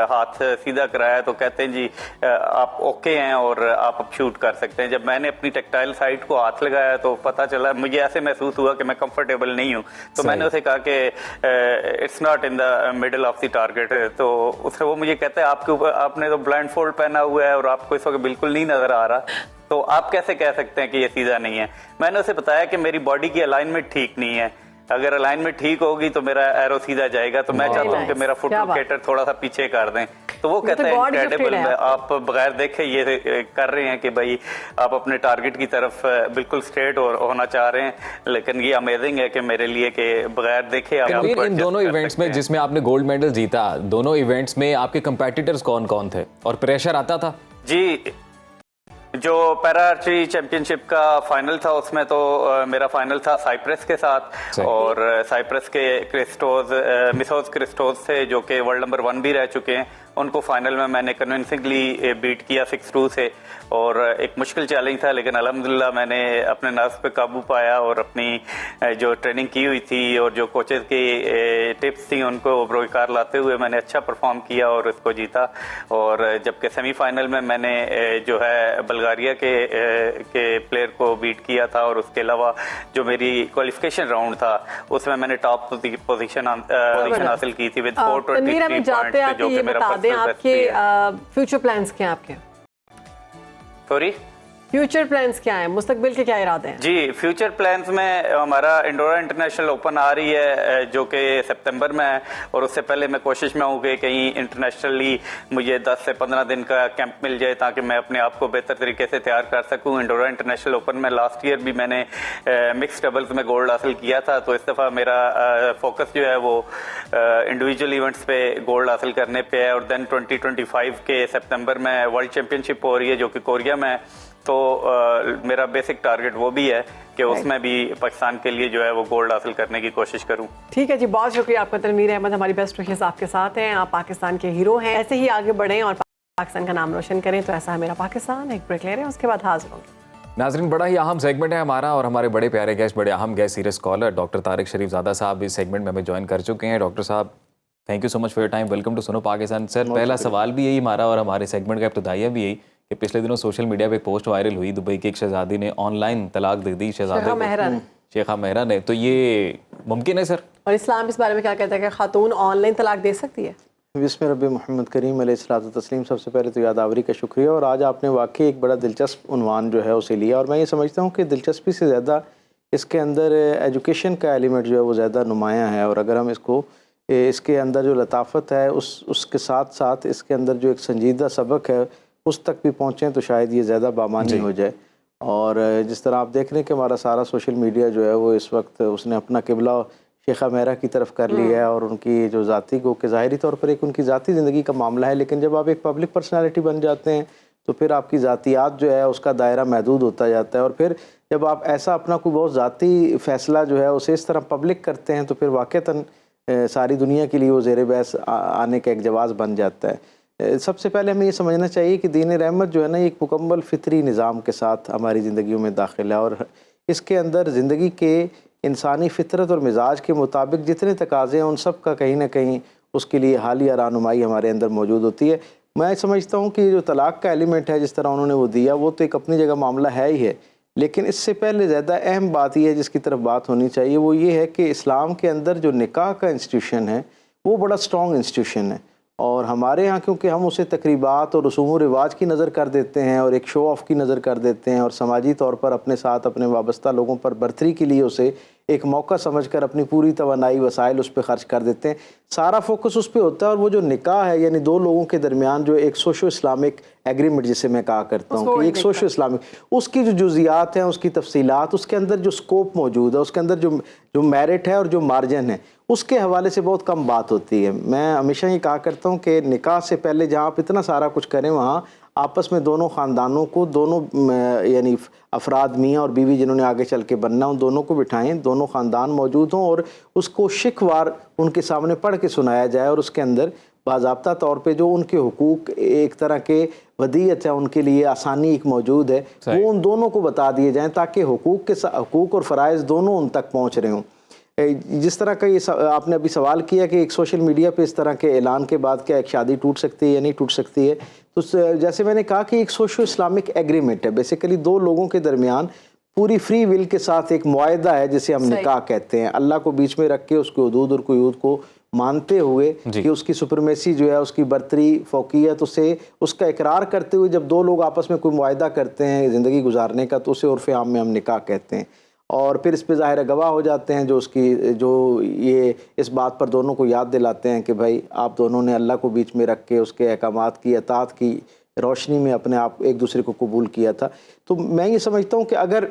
हाथ सीधा कराया, तो कहते हैं जी आप ओके हैं और आप अब शूट कर सकते हैं। जब मैंने अपनी टेक्टाइल साइट को हाथ लगाया तो पता चला, मुझे ऐसे महसूस हुआ कि मैं कंफर्टेबल नहीं हूँ। तो मैंने उसे कहा कि it's not in the middle of the target. तो उससे वो मुझे कहता है आपके ऊपर आपने तो ब्लाइंड फोल्ड पहना हुआ है और आपको इस वक्त बिल्कुल नहीं नजर आ रहा, तो आप कैसे कह सकते हैं कि ये सीधा नहीं है। मैंने उसे बताया कि मेरी बॉडी की अलाइनमेंट ठीक नहीं है, अगर अलाइनमेंट ठीक होगी तो मेरा एरो सीधा जाएगा। तो मैं चाहता हूँ कि मेरा फुट लोकेटर थोड़ा सा पीछे कर दें। तो वो कहते हैं इनक्रेडिबल, आप बगैर देखे ये कर रहे हैं कि भाई आप अपने टारगेट की तरफ बिल्कुल स्ट्रेट होना चाह रहे हैं, लेकिन ये अमेजिंग है कि मेरे लिए कि बगैर देखे आप इन दोनों इवेंट्स में जिसमें आपने गोल्ड मेडल जीता, दोनों इवेंट्स में आपके कंपेटिटर्स कौन कौन थे और प्रेशर आता था? जी, जो पैरा आर्चरी चैंपियनशिप का फाइनल था उसमें तो मेरा फाइनल था साइप्रस के साथ, और साइप्रस के मिसोस क्रिस्टोस थे जो कि वर्ल्ड नंबर 1 भी रह चुके हैं। उनको फाइनल में मैंने कन्विंसिंगली बीट किया 6-2 से। और एक मुश्किल चैलेंज था, लेकिन अल्हम्दुलिल्लाह मैंने अपने नफ्स पे काबू पाया और अपनी जो ट्रेनिंग की हुई थी और जो कोचेस की टिप्स थी उनको बरोकार लाते हुए मैंने अच्छा परफॉर्म किया और इसको जीता। और जबकि सेमीफाइनल में मैंने जो है बल्गारिया के प्लेयर को बीट किया था, और उसके अलावा जो मेरी क्वालिफिकेशन राउंड था उसमें मैंने टॉप पोजीशन हासिल की थी विद 423 पॉइंट्स, जो कि मेरा पर्सनल बेस्ट भी है। फ्यूचर प्लान्स क्या हैं आपके? सॉरी, फ्यूचर प्लान्स क्या हैं, मुस्तकबिल के क्या इरादे हैं? जी, फ्यूचर प्लान्स में हमारा इंडोरा इंटरनेशनल ओपन आ रही है जो कि सितंबर में है, और उससे पहले मैं कोशिश में हूँ कि कहीं इंटरनेशनली मुझे 10 से 15 दिन का कैंप मिल जाए ताकि मैं अपने आप को बेहतर तरीके से तैयार कर सकूँ। इंडोरा इंटरनेशनल ओपन में लास्ट ईयर भी मैंने मिक्स डबल्स में गोल्ड हासिल किया था, तो इस दफ़ा मेरा फोकस जो है वो इंडिविजुअल इवेंट्स पे गोल्ड हासिल करने पे है। और देन 2025 के सितंबर में वर्ल्ड चैंपियनशिप हो रही है जो कि कोरिया में है, तो मेरा बेसिक टारगेट वो भी है कि उसमें भी पाकिस्तान के लिए जो है वो गोल्ड हासिल करने की कोशिश करूं। ठीक है जी, बहुत शुक्रिया आपका तनवीर अहमद, हमारी बेस्ट विशेस आपके साथ हैं। आप पाकिस्तान के हीरो हैं, ऐसे ही आगे बढ़ें और पाकिस्तान का नाम रोशन करें। तो ऐसा है मेरा पाकिस्तान। एक ब्रेक ले रहे हैं, उसके बाद हाजिर होंगे। नाज़रीन, बड़ा ही अहम सेगमेंट है हमारा, और हमारे बड़े प्यारे गेस्ट, बड़े अहम guest, serious caller doctor Tariq Sharifzada साहब इस सेगमेंट में हमें ज्वाइन कर चुके हैं। डॉक्टर साहब, thank you so much for your time, welcome to सुनो पाकिस्तान। सर, पहला सवाल भी यही हमारा और हमारे सेगमेंट का इब्तिदाइया भी यही कि पिछले दिनों सोशल मीडिया पे एक पोस्ट वायरल हुई, दुबई की एक शहजादी ने ऑनलाइन तलाक दे दी शहजादे को, शेखा मेहरा ने। तो ये मुमकिन है सर? और इस्लाम इस बारे में क्या कहता है कि खातून ऑनलाइन तलाक दे सकती है? बिस्मिल्लाह रब्बी मोहम्मद करीम अलैहिस्सलातु तस्लीम। सबसे पहले तो यादावरी का शुक्रिया, और आज आपने वाकई एक बड़ा दिलचस्प उन्वान जो है उसे लिया, और मैं ये समझता हूँ कि दिलचस्पी से ज़्यादा इसके अंदर एजुकेशन का एलिमेंट जो है वो ज़्यादा नुमायाँ है। और अगर हम इसके अंदर जो लताफत है उसके साथ साथ इसके अंदर जो एक संजीदा सबक है उस तक भी पहुँचें तो शायद ये ज़्यादा बामानी हो जाए। और जिस तरह आप देख रहे हैं कि हमारा सारा सोशल मीडिया जो है वो इस वक्त उसने अपना किबला शेखा मेहरा की तरफ कर लिया है, और उनकी जो ज़ाती गो के ज़ाहिरी तौर पर एक उनकी ज़ाती ज़िंदगी का मामला है, लेकिन जब आप एक पब्लिक पर्सनैलिटी बन जाते हैं तो फिर आपकी ज़ातियात जो है उसका दायरा महदूद होता जाता है। और फिर जब आप ऐसा अपना कोई बहुत ज़ाती फ़ैसला जो है उसे इस तरह पब्लिक करते हैं तो फिर वाक़तन सारी दुनिया के लिए वो ज़ेर बहस आने का एक जवाज़ बन जाता है। सबसे पहले हमें ये समझना चाहिए कि दीन रहमत जो है ना, एक मुकम्मल फ़ितरी निज़ाम के साथ हमारी ज़िंदगियों में दाखिल है, और इसके अंदर ज़िंदगी के इंसानी फ़ितरत और मिजाज के मुताबिक जितने तकाज़े हैं उन सब का कहीं ना कहीं उसके लिए हालिया रहनुमाई हमारे अंदर मौजूद होती है। मैं समझता हूँ कि जो तलाक़ का एलिमेंट है जिस तरह उन्होंने वो दिया, वो तो एक अपनी जगह मामला है ही है, लेकिन इससे पहले ज़्यादा अहम बात यह है जिसकी तरफ बात होनी चाहिए, वो ये है कि इस्लाम के अंदर जो निकाह का इंस्टीट्यूशन है वो बड़ा स्ट्रॉन्ग इंस्टीट्यूशन है। और हमारे यहाँ क्योंकि हम उसे तकरीबात और रसूम व रिवाज की नज़र कर देते हैं और एक शो ऑफ़ की नज़र कर देते हैं, और समाजी तौर पर अपने साथ अपने वाबस्ता लोगों पर बर्तरी के लिए उसे एक मौका समझकर अपनी पूरी तवानाई वसाइल उस पर ख़र्च कर देते हैं, सारा फोकस उस पर होता है। और वो जो निकाह है यानी दो लोगों के दरमियान जो एक सोशो इस्लामिक एग्रीमेंट जिसे मैं कहा करता हूँ कि एक सोशो इस्लामिक, उसकी जो जुजियात हैं, उसकी तफसीलात, उसके अंदर जो स्कोप मौजूद है, उसके अंदर जो मेरिट है और जो मार्जिन है, उसके हवाले से बहुत कम बात होती है। मैं हमेशा ये कहा करता हूँ कि निकाह से पहले जहाँ आप इतना सारा कुछ करें, वहाँ आपस में दोनों ख़ानदानों को, दोनों यानी अफराद मियाँ और बीवी जिन्होंने आगे चल के बनना, उन दोनों को बिठाएं, दोनों ख़ानदान मौजूद हों और उसको शिकवार उनके सामने पढ़ के सुनाया जाए, और उसके अंदर बाज़ाब्ता तौर पे जो उनके हुकूक एक तरह के वदीयत है, उनके लिए आसानी एक मौजूद है, वो उन दोनों को बता दिए जाएँ ताकि हुकूक और फ़राइज़ दोनों उन तक पहुँच रहे हों। जिस तरह का ये आपने अभी सवाल किया कि एक सोशल मीडिया पे इस तरह के ऐलान के बाद क्या एक शादी टूट सकती है या नहीं टूट सकती है, तो जैसे मैंने कहा कि एक सोशो इस्लामिक एग्रीमेंट है, बेसिकली दो लोगों के दरमियान पूरी फ्री विल के साथ एक मुआहदा है जिसे हम निकाह कहते हैं, अल्लाह को बीच में रख के उसके हुदूद और कुयूद को मानते हुए कि उसकी सुपरमेसी जो है, उसकी बर्तरी फ़ौक़ियत, उसे उसका इकरार करते हुए जब दो लोग आपस में कोई मुआहदा करते हैं ज़िंदगी गुजारने का, तो उसे उर्फ़ आम में हम निकाह कहते हैं। और फिर इस पे ज़ाहिर गवाह हो जाते हैं जो ये इस बात पर दोनों को याद दिलाते हैं कि भाई आप दोनों ने अल्लाह को बीच में रख के उसके अहकामात की अतात की रोशनी में अपने आप एक दूसरे को कबूल किया था। तो मैं ये समझता हूँ कि अगर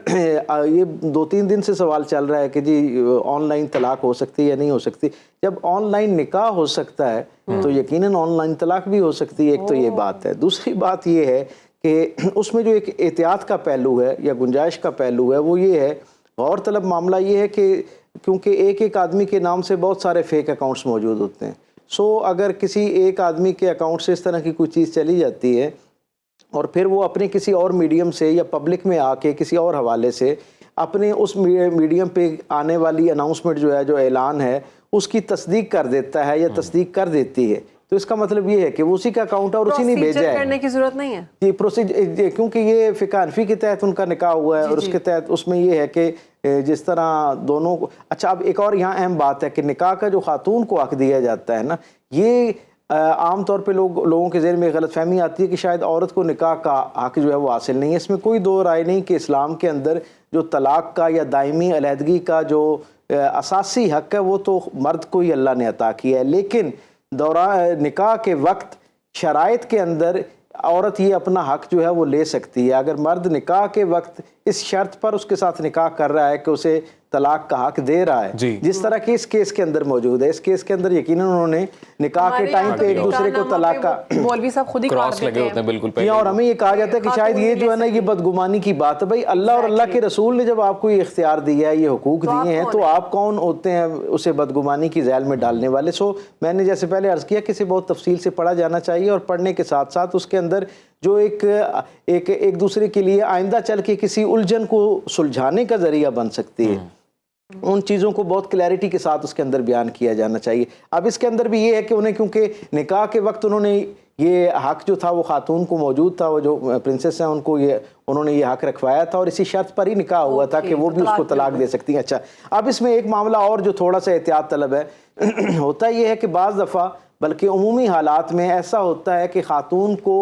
ये 2-3 दिन से सवाल चल रहा है कि जी ऑनलाइन तलाक हो सकती है या नहीं हो सकती, जब ऑनलाइन निकाह हो सकता है तो यकीनन ऑनलाइन तलाक भी हो सकती है। एक तो ये बात है। दूसरी बात ये है कि उसमें जो एक एहतियात का पहलू है या गुंजाइश का पहलू है, वो ये है, गौरतलब मामला ये है कि क्योंकि एक आदमी के नाम से बहुत सारे फेक अकाउंट्स मौजूद होते हैं, सो अगर किसी एक आदमी के अकाउंट से इस तरह की कोई चीज़ चली जाती है और फिर वो अपने किसी और मीडियम से या पब्लिक में आके किसी और हवाले से अपने उस मीडियम पे आने वाली अनाउंसमेंट जो है, जो ऐलान है, उसकी तस्दीक कर देता है या तस्दीक कर देती है, तो इसका मतलब ये है कि वो उसी का अकाउंट और उसी ने भेजा है, करने की जरूरत नहीं है ये प्रोसीजर, क्योंकि ये फ़िक़्ह हनफ़ी के तहत उनका निकाह हुआ है और उसके तहत उसमें ये है कि जिस तरह दोनों को। अच्छा, अब एक और यहाँ अहम बात है कि निकाह का जो खातून को हक दिया जाता है ना, ये आम तौर पे लोगों के ज़हन में गलतफहमी आती है कि शायद औरत को निकाह का हक जो है वो हासिल नहीं है। इसमें कोई दो राय नहीं कि इस्लाम के अंदर जो तलाक़ का या दायमी अलहदगी का जो असासी हक है वो तो मर्द को ही अल्लाह ने अता किया है, लेकिन दौरान निकाह के वक्त शराइत के अंदर औरत ये अपना हक जो है वो ले सकती है। अगर मर्द निकाह के वक्त इस शर्त पर उसके साथ निकाह कर रहा है कि उसे तलाक का हक दे रहा है, जिस तरह की इस केस के अंदर मौजूद है, इस केस के अंदर यकीनन उन्होंने निकाह के टाइम पे एक दूसरे को तलाक का मौलवी साहब खुद ही क्रॉस लगे होते हैं बिल्कुल। और हमें ये कहा जाता है कि शायद ये जो है ना, ये बदगुमानी की बात है। भाई अल्लाह और अल्लाह के रसूल ने जब आपको ये इख्तियार दिया है, ये हुकूक दिए हैं, तो आप कौन होते हैं उसे बदगुमानी की जैल में डालने वाले। सो मैंने जैसे पहले अर्ज़ किया कि इसे बहुत तफसील से पढ़ा जाना चाहिए और पढ़ने के साथ साथ उसके अंदर जो एक दूसरे के लिए आइंदा चल के किसी उलझन को सुलझाने का जरिया बन सकती है, उन चीज़ों को बहुत क्लैरिटी के साथ उसके अंदर बयान किया जाना चाहिए। अब इसके अंदर भी ये है कि उन्हें, क्योंकि निकाह के वक्त उन्होंने ये हक जो था वो खातून को मौजूद था, वो जो प्रिंसेस हैं उनको उन्होंने ये हक रखवाया था और इसी शर्त पर ही निकाह हुआ था कि वो भी उसको तलाक दे सकती हैं। अच्छा, अब इसमें एक मामला और जो थोड़ा सा एहतियात तलब है होता ये है कि बाज़ दफ़ा, बल्कि उमूमी हालात में ऐसा होता है कि खातून को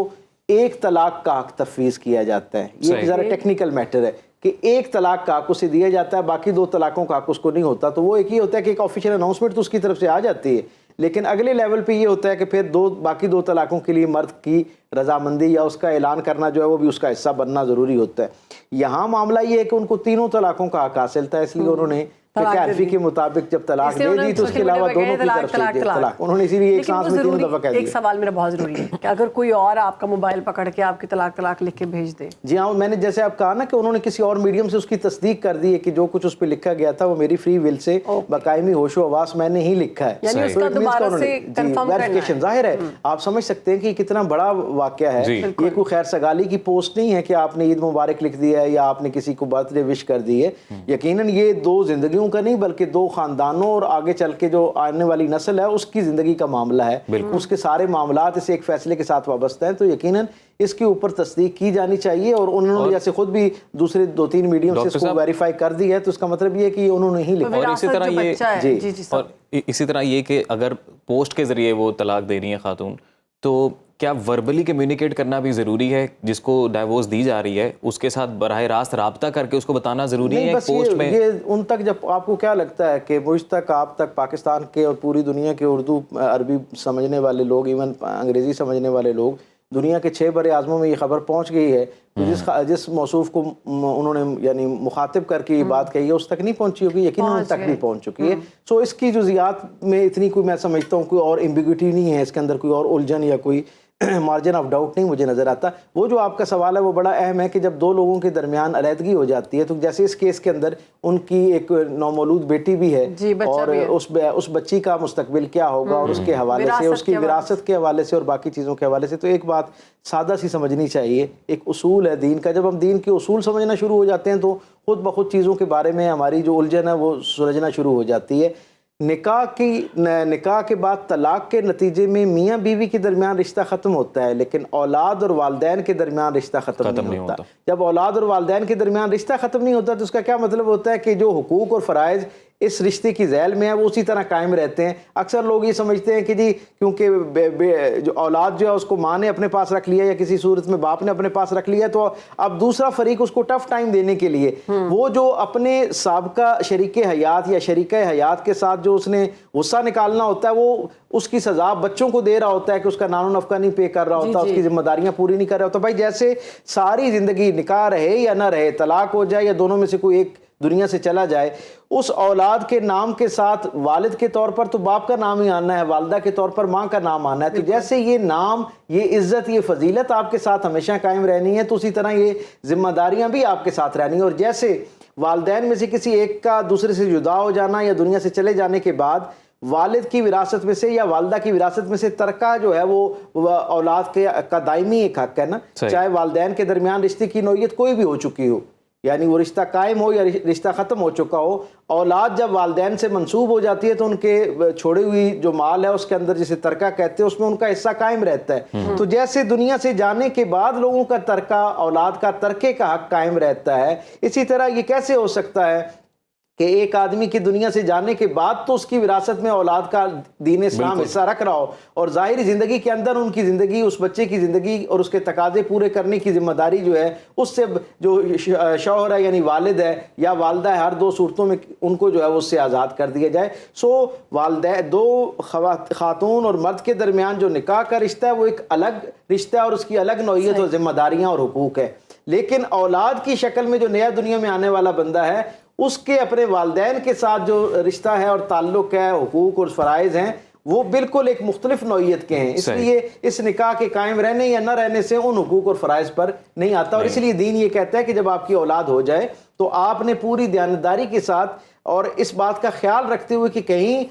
एक तलाक का हक तफवीज़ किया जाता है। ये ज़रा टेक्निकल मैटर है कि एक तलाक का हक उसे दिया जाता है, बाकी दो तलाकों का हक उसको नहीं होता। तो वो एक ही होता है कि एक ऑफिशियल अनाउंसमेंट तो उसकी तरफ से आ जाती है, लेकिन अगले लेवल पे ये होता है कि फिर बाकी दो तलाकों के लिए मर्द की रजामंदी या उसका ऐलान करना जो है वो भी उसका हिस्सा बनना ज़रूरी होता है। यहाँ मामला ये है कि उनको तीनों तलाकों का हक हासिल था, इसलिए उन्होंने हनफी के मुताबिक जब तलाक दे दी तो उसके अलावा दोनों की तरफ से तलाक उन्होंने इसीलिए एक सांस में तीनों दफा कह दिया। एक सवाल मेरा बहुत जरूरी है कि अगर कोई और आपका मोबाइल पकड़ के आपकी तलाक लिख के भेज दे। जी हाँ, मैंने जैसे आप कहा ना कि उन्होंने किसी और मीडियम से उसकी तस्दीक कर दी है कि जो कुछ उस पर लिखा गया था वो मेरी फ्री विल से बाकायमी होशो हवास मैंने ही लिखा है, यानी उसका दोबारा से कंफर्म करना है। जाहिर है आप समझ सकते हैं कि कितना बड़ा वाकया है। ये कोई खैर सगाली की पोस्ट नहीं है कि आपने ईद मुबारक लिख दिया है या आपने किसी को बर्थडे विश कर दी है। यकीनन ये दो जिंदगियों का नहीं बल्कि दो खानदानों और आगे चल के जो आने वाली नस्ल है उसकी जिंदगी का मामला है। उसके सारे मामलात इस एक फैसले के साथ वाबस्ता हैं, तो यकीनन इसके ऊपर तस्दीक की जानी चाहिए। और उन्होंने जैसे खुद भी दूसरे 2-3 मीडियम से इसको वेरीफाई कर दी है, तो इसका मतलब ये है कि उन्होंने ही लिखा। और इसी तरह ये कि अगर पोस्ट के जरिए वो तलाक दे रही है खातून, तो क्या वर्बली कम्युनिकेट करना भी ज़रूरी है? जिसको डाइवोर्स दी जा रही है उसके साथ बराह रास्त राब्ता करके उसको बताना ज़रूरी है पोस्ट में? ये उन तक, जब आपको क्या लगता है कि मुझ तक, आप तक, पाकिस्तान के और पूरी दुनिया के उर्दू अरबी समझने वाले लोग, इवन अंग्रेज़ी समझने वाले लोग, दुनिया के 6 बड़े आज़मों में ये खबर पहुँच गई है, तो जिस मौसूफ को उन्होंने यानी मुखातिब करके ये बात कही है उस तक नहीं पहुँची होगी, यकीन उन तक भी पहुँच चुकी है। सो इसकी जुज़ियात में इतनी कोई, मैं समझता हूँ कोई और एम्बिग्यूटी नहीं है इसके अंदर, कोई और उलझन या कोई मार्जिन ऑफ डाउट नहीं मुझे नज़र आता। वो जो आपका सवाल है वो बड़ा अहम है कि जब दो लोगों के दरमियान अलहदगी हो जाती है, तो जैसे इस केस के अंदर उनकी एक नौमौलूद बेटी भी है और उस बच्ची का मुस्तकबिल क्या होगा और उसके हवाले से, उसकी विरासत के हवाले से और बाकी चीज़ों के हवाले से, तो एक बात सादा सी समझनी चाहिए। एक उसूल है दीन का, जब हम दीन के उसूल समझना शुरू हो जाते हैं तो खुद ब खुद चीज़ों के बारे में हमारी जो उलझन है वो सुलझना शुरू हो जाती है। निकाह के बाद तलाक के नतीजे में मियाँ बीवी के दरमियान रिश्ता ख़त्म होता है, लेकिन औलाद और वालदैन के दरमियान रिश्ता ख़त्म नहीं होता। जब औलाद और वालदैन के दरमियान रिश्ता ख़त्म नहीं होता तो उसका क्या मतलब होता है कि जो हुकूक और फ़राइज़ इस रिश्ते की झैल में है वो उसी तरह कायम रहते हैं। अक्सर लोग ये समझते हैं कि जी क्योंकि जो औलाद जो है उसको माँ ने अपने पास रख लिया या किसी सूरत में बाप ने अपने पास रख लिया, तो अब दूसरा फरीक उसको टफ टाइम देने के लिए वो जो अपने साबका शरीके हयात या शरीके हयात के साथ जो उसने गुस्सा निकालना होता है वो उसकी सजा बच्चों को दे रहा होता है कि उसका नानो नफका नहीं पे कर रहा होता, उसकी जिम्मेदारियां पूरी नहीं कर रहा होता। भाई जैसे सारी जिंदगी निकाह रहे या ना रहे, तलाक हो जाए या दोनों में से कोई एक दुनिया से चला जाए, उस औलाद के नाम के साथ वालिद के तौर पर तो बाप का नाम ही आना है, वालदा के तौर पर माँ का नाम आना है। तो जैसे ये नाम, ये इज्जत, ये फजीलत आपके साथ हमेशा कायम रहनी है, तो उसी तरह ये जिम्मेदारियां भी आपके साथ रहनी है। और जैसे वालदैन में से किसी एक का दूसरे से जुदा हो जाना या दुनिया से चले जाने के बाद वालिद की विरासत में से या वालदा की विरासत में से तरका जो है वो औलाद के का दायमी एक हक है ना, चाहे वालिदैन के दरमियान रिश्ते की नौयत कोई भी हो चुकी हो, यानी वो रिश्ता कायम हो या रिश्ता ख़त्म हो चुका हो, औलाद जब वालिदैन से मंसूब हो जाती है तो उनके छोड़ी हुई जो माल है उसके अंदर जिसे तरका कहते हैं उसमें उनका हिस्सा कायम रहता है। तो जैसे दुनिया से जाने के बाद लोगों का तरका, औलाद का तरके का हक कायम रहता है, इसी तरह ये कैसे हो सकता है कि एक आदमी की दुनिया से जाने के बाद तो उसकी विरासत में औलाद का दीन इस्लाम हिस्सा रख रहा हो और ज़ाहिरी ज़िंदगी के अंदर उनकी ज़िंदगी, उस बच्चे की ज़िंदगी और उसके तकाजे पूरे करने की जिम्मेदारी जो है उससे जो शौहर है यानी वालिद है या वालदा है, हर दो सूरतों में उनको जो है उससे आज़ाद कर दिया जाए। सो वालदा, दो खातून और मर्द के दरमियान जो निकाह का रिश्ता है वो एक अलग रिश्ता है और उसकी अलग नौइयत और जिम्मेदारियाँ और हुकूक है। लेकिन औलाद की शक्ल में जो नया दुनिया में आने वाला बंदा है उसके अपने वालिदैन के साथ जो रिश्ता है और ताल्लुक़ है, हुकूक और फ़राइज़ हैं, वो बिल्कुल एक मुख्तलिफ नौइयत के हैं। इसलिए इस निकाह के कायम रहने या न रहने से उन हुकूक और फ़राइज़ पर नहीं आता और इसलिए दीन ये कहता है कि जब आपकी औलाद हो जाए तो आपने पूरी दयानतदारी के साथ और इस बात का ख्याल रखते हुए कि कहीं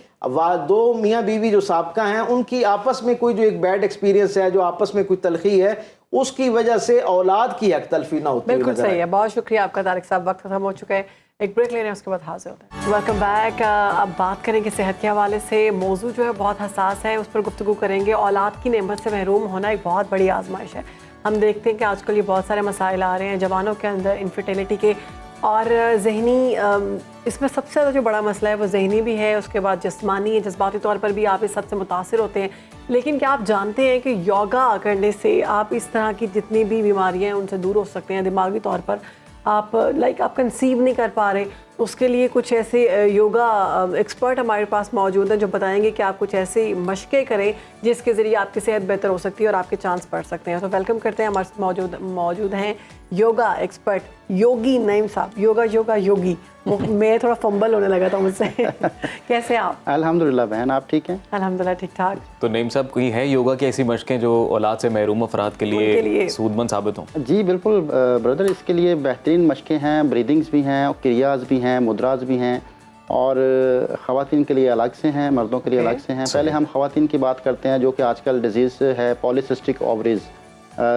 दो मियाँ बीवी जो साबका हैं उनकी आपस में कोई जो एक बैड एक्सपीरियंस है, जो आपस में कोई तलखी है, उसकी वजह से औलाद की हक तलफी ना होती। बिल्कुल सही है, बहुत शुक्रिया आपका तारिक साहब। वक्त खत्म हो चुका है, एक ब्रेक ले रहे हैं, उसके बाद हाजिर होते हैं। Welcome back. अब बात करेंगे सेहत के हवाले से। मौजू जो है बहुत हसास है, उस पर गुफ्तगू करेंगे। औलाद की नेमत से महरूम होना एक बहुत बड़ी आजमाइश है। हम देखते हैं कि आजकल ये बहुत सारे मसाइल आ रहे हैं जवानों के अंदर इनफर्टिलिटी के, और जहनी इसमें सबसे ज़्यादा जो बड़ा मसला है वो जहनी भी है, उसके बाद जिस्मानी, जज्बाती तौर पर भी आप इस हद से मुतासिर होते हैं। लेकिन क्या आप जानते हैं कि योगा करने से आप इस तरह की जितनी भी बीमारियां हैं उनसे दूर हो सकते हैं। दिमागी तौर पर आप आप कंसीव नहीं कर पा रहे, उसके लिए कुछ ऐसे योगा एक्सपर्ट हमारे पास मौजूद हैं जो बताएंगे कि आप कुछ ऐसी मशक़ें करें जिसके ज़रिए आपकी सेहत बेहतर हो सकती है और आपके चांस बढ़ सकते हैं। तो वेलकम करते हैं, हमारे साथ मौजूद हैं योगा एक्सपर्ट योगी नईम साहब। योगा योगी मैं थोड़ा फंबल होने लगा था मुझसे। कैसे आप? अल्हम्दुलिल्लाह बहन, आप ठीक हैं? अल्हम्दुलिल्लाह ठीक ठाक। तो नईम साहब, कोई है योगा की ऐसी मशक़ें जो औलाद से महरूम अफराद के लिए सूदमंद साबित हों? जी बिल्कुल ब्रदर, इसके लिए बेहतरीन मशक़ें हैं, ब्रीदिंग्स भी हैं, क्रियाज भी हैं, मुद्राज भी हैं, और ख़वातीन के लिए अलग से हैं, मर्दों के लिए अलग से हैं। पहले हम ख़वातीन की बात करते हैं जो कि आजकल डिजीज़ है पॉलीसिस्टिक ओवरीज,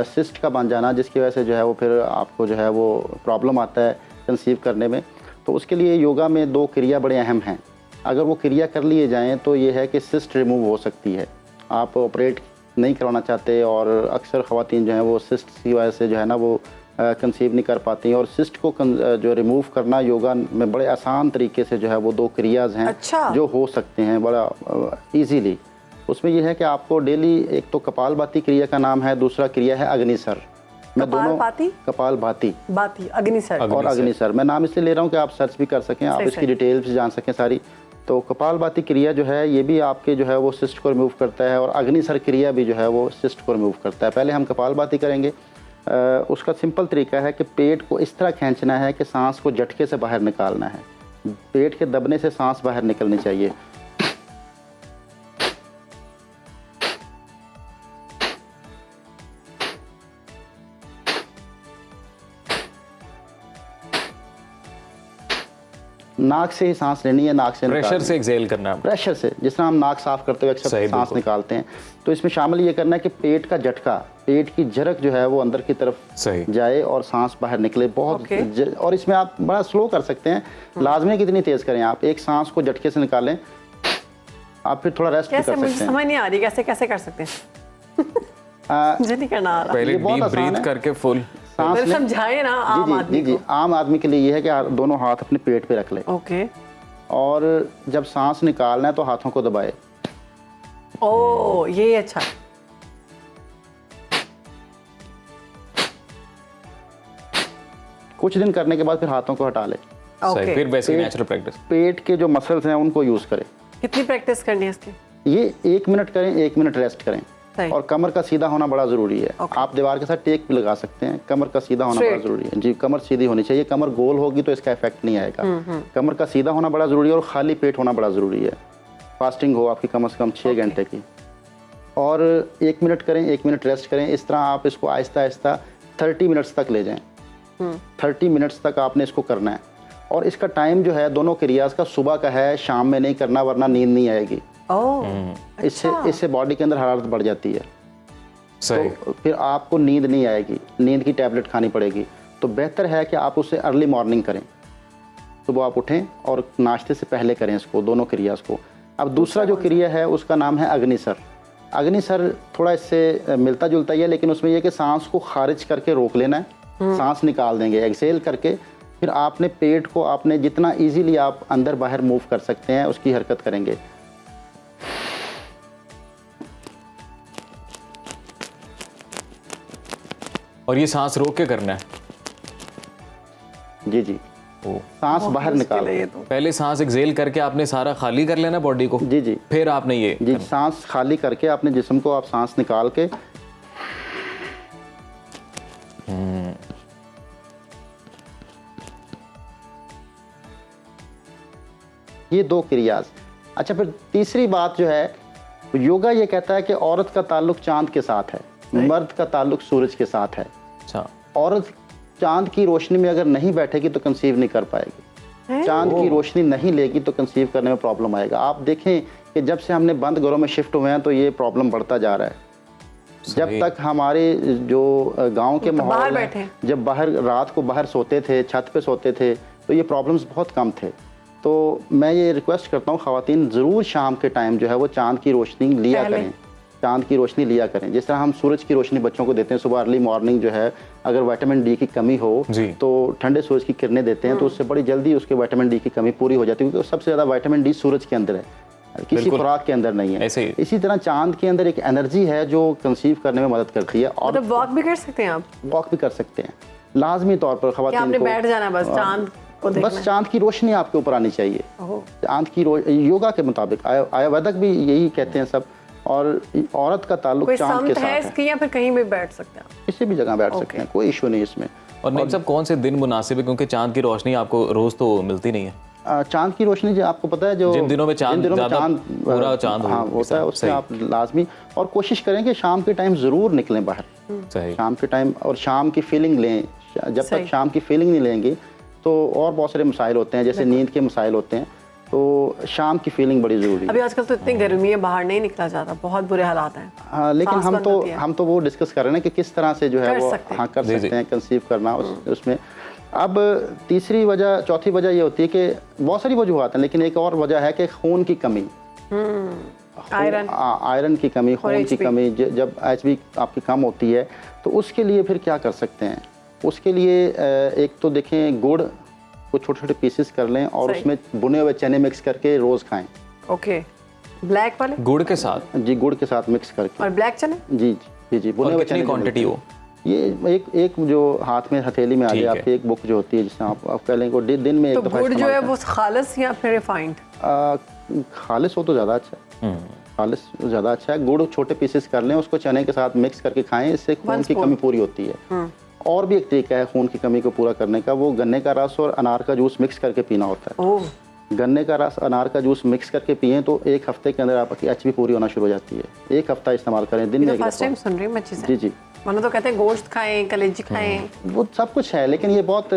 सिस्ट का बन जाना, जिसकी वजह से जो है वो फिर आपको जो है वो प्रॉब्लम आता है कंसीव करने में। तो उसके लिए योगा में दो क्रिया बड़े अहम हैं। अगर वो क्रिया कर लिए जाएं तो ये है कि सिस्ट रिमूव हो सकती है। आप ऑपरेट नहीं कराना चाहते और अक्सर ख़वातीन जो हैं वो सिस्ट की वजह से जो है ना वो कंसीव नहीं कर पाती हैं, और सिस्ट को जो रिमूव करना योगा में बड़े आसान तरीके से जो है वो दो क्रियाज हैं जो हो सकते हैं बड़ा ईजीली। उसमें यह है कि आपको डेली, एक तो कपालभाति क्रिया का नाम है, दूसरा क्रिया है अग्निसर। मैं दोनों कपालभाति अग्निसर और अग्निसर मैं नाम इसलिए ले रहा हूँ कि आप सर्च भी कर सकें, आप इसकी डिटेल्स जान सकें सारी। तो कपालभाति क्रिया जो है ये भी आपके जो है वो सिस्ट को रिमूव करता है, और अग्निसर क्रिया भी जो है वो सिस्ट को रिमूव करता है। पहले हम कपालभाति करेंगे। उसका सिंपल तरीका है कि पेट को इस तरह खींचना है कि सांस को झटके से बाहर निकालना है। पेट के दबने से सांस बाहर निकलनी चाहिए। नाक से ही सांस लेनी है, नाक से प्रेशर से एक्सेल करना है, प्रेशर से, जिस तरह हम नाक साफ करते हुए अक्सर सांस निकालते हैं। तो इसमें शामिल ये करना है कि पेट का झटका, पेट की झरक जो है वो अंदर की तरफ जाए और सांस बाहर निकले बहुत। और इसमें आप बड़ा स्लो कर सकते हैं, लाजमी कितनी तेज करें आप। एक सांस को झटके से निकालें, आप फिर थोड़ा रेस्ट भी कर सकते हैं। समझ नहीं आ रही कैसे कर सकते हैं। मुझे नहीं करना आ रहा। पहले डीप ब्रीथ करके फुल सांस समझाए ना आम आदमी को। आम आदमी के लिए ये है कि दोनों हाथ अपने पेट पे रख लें। ओके। और जब सांस निकालना है तो हाथों को दबाए। ओ ये अच्छा। कुछ दिन करने के बाद फिर हाथों को हटा ले। फिर बेसिक नेचुरल प्रैक्टिस। पेट के जो मसल्स हैं उनको यूज करें। कितनी प्रैक्टिस करनी है इसकी? ये 1 मिनट करें, 1 मिनट रेस्ट करें। और कमर का सीधा होना बड़ा ज़रूरी है। आप दीवार के साथ टेक भी लगा सकते हैं। कमर का सीधा होना बड़ा ज़रूरी है। जी, कमर सीधी होनी चाहिए। कमर गोल होगी तो इसका इफेक्ट नहीं आएगा। कमर का सीधा होना बड़ा ज़रूरी है, और खाली पेट होना बड़ा ज़रूरी है। फास्टिंग हो आपकी कम से कम 6 घंटे की। और 1 मिनट करें, 1 मिनट रेस्ट करें। इस तरह आप इसको आहिस्ता आहिस्ता 30 मिनट्स तक ले जाएँ। 30 मिनट्स तक आपने इसको करना है। और इसका टाइम जो है दोनों क्रियाज का सुबह का है, शाम में नहीं करना वरना नींद नहीं आएगी। इससे बॉडी के अंदर हरारत बढ़ जाती है, सही। तो फिर आपको नींद नहीं आएगी, नींद की टैबलेट खानी पड़ेगी। तो बेहतर है कि आप उसे अर्ली मॉर्निंग करें, सुबह आप उठें और नाश्ते से पहले करें इसको, दोनों क्रियाज को। अब दूसरा जो क्रिया है उसका नाम है अग्निसर। अग्निसर थोड़ा इससे मिलता जुलता ही है, लेकिन उसमें यह कि सांस को खारिज करके रोक लेना है, सांस निकाल देंगे एक्सेल करके, फिर आपने पेट को आपने जितना इजीली आप अंदर बाहर मूव कर सकते हैं उसकी हरकत करेंगे। और ये सांस रोक के करना है? जी जी, सांस बाहर निकाल, पहले सांस एक्सेल करके आपने सारा खाली कर लेना बॉडी को। जी जी, फिर आपने ये जी सांस खाली करके अपने जिस्म को आप सांस निकाल के ये दो क्रियाज। अच्छा, फिर तीसरी बात जो है, योगा ये कहता है कि औरत का ताल्लुक चांद के साथ है, मर्द का ताल्लुक सूरज के साथ है। अच्छा, औरत चांद की रोशनी में अगर नहीं बैठेगी तो कंसीव नहीं कर पाएगी, चांद की रोशनी नहीं लेगी तो कंसीव करने में प्रॉब्लम आएगा। आप देखें कि जब से हमने बंद घरों में शिफ्ट हुए हैं तो ये प्रॉब्लम बढ़ता जा रहा है। जब तक हमारे जो गांव के माहौल हैं, जब बाहर रात को बाहर सोते थे, छत पे सोते थे, तो ये प्रॉब्लम्स बहुत कम थे। तो मैं ये रिक्वेस्ट करता हूँ ख़वातीन ज़रूर शाम के टाइम जो है वो चांद की रोशनी लिया करें, चांद की रोशनी लिया करें। जिस तरह हम सूरज की रोशनी बच्चों को देते हैं सुबह अर्ली मॉर्निंग, जो है अगर विटामिन डी की कमी हो तो ठंडे सूरज की किरणें देते हैं तो उससे बड़ी जल्दी उसके विटामिन डी की कमी पूरी हो जाती है, क्योंकि सबसे ज़्यादा विटामिन डी सूरज के अंदर है, किसी खुराक के अंदर नहीं है। इसी तरह चांद के अंदर एक एनर्जी है जो कंसीव करने में मदद करती है। और मतलब वॉक भी कर सकते हैं आप? वॉक भी कर सकते हैं, लाजमी तौर पर ख़वातीन को बैठ जाना बस चांद को देखना, बस चांद की रोशनी आपके ऊपर आनी चाहिए। चांद की योगा के मुताबिक आयुर्वेदक भी यही कहते हैं सब। और औरत का ताल्लुक चांद के साथ है, या फिर कहीं भी बैठ सकते हैं, किसी भी जगह बैठ सकते हैं, कोई इशू नहीं इसमें। और नहीं सब कौन से दिन मुनासिब है, क्योंकि चांद की रोशनी आपको रोज तो मिलती नहीं है। चांद की रोशनी जो आपको पता है, जो जिन दिनों में चांद पूरा चांद होता है उसमें आप लाजमी और कोशिश करें कि शाम के टाइम ज़रूर निकलें बाहर, शाम के टाइम, और शाम की फीलिंग लें। जब तक शाम की फीलिंग नहीं लेंगे तो और बहुत सारे मसाइल होते हैं, जैसे नींद के मसाइल होते हैं, तो शाम की फीलिंग बड़ी ज़रूरी है। अभी आजकल तो इतनी गर्मी है, बाहर नहीं निकला जाता, बहुत बुरे हालात हैं। हाँ, लेकिन हम तो वो डिस्कस कर रहे हैं कि किस तरह से जो है वो कर सकते हैं कंसीव करना उसमें। अब तीसरी वजह, चौथी वजह ये होती है कि बहुत सारी वजूहात हैं, लेकिन एक और वजह है कि खून की कमी, आयरन की कमी, खून की कमी। जब HB आपकी कम होती है तो उसके लिए फिर क्या कर सकते हैं? उसके लिए एक तो देखें, गुड़ को छोटे छोटे पीसेस कर लें और उसमें भुने हुए चने मिक्स करके रोज़ खाएं। ओके, ब्लैक वाले गुड़ के साथ? जी, गुड़ के साथ मिक्स करके। और ब्लैक चने? जी जी जी, भुने हुए चने। क्वांटिटी हो ये एक जो हाथ में हथेली में आ जाए आपकी, एक बुक जो होती है जिसमें आप कह लेंगे दिन में एक दफ़ा। गुड़ जो है वो खालिस या फिर रिफाइंड? खालिस हो तो ज़्यादा अच्छा है, खालिस ज़्यादा अच्छा है। गुड़ छोटे पीसेस कर लें, उसको चने के साथ मिक्स करके खाएं, इससे खून की कमी पूरी होती है। और भी एक तरीका है खून की कमी को पूरा करने का, वो गन्ने का रस और अनार का जूस मिक्स करके पीना होता है। गन्ने का रस, अनार का जूस मिक्स करके पिए तो एक हफ्ते के अंदर आपकी HB पूरी होना शुरू हो जाती है। एक हफ्ता इस्तेमाल करें, दिन में। फर्स्ट टाइम सुन रही हूं मैं चीज़ें। जी जी, मतलब तो कहते हैं गोश्त खाएं, कलेजी खाएं, वो सब कुछ है, लेकिन ये बहुत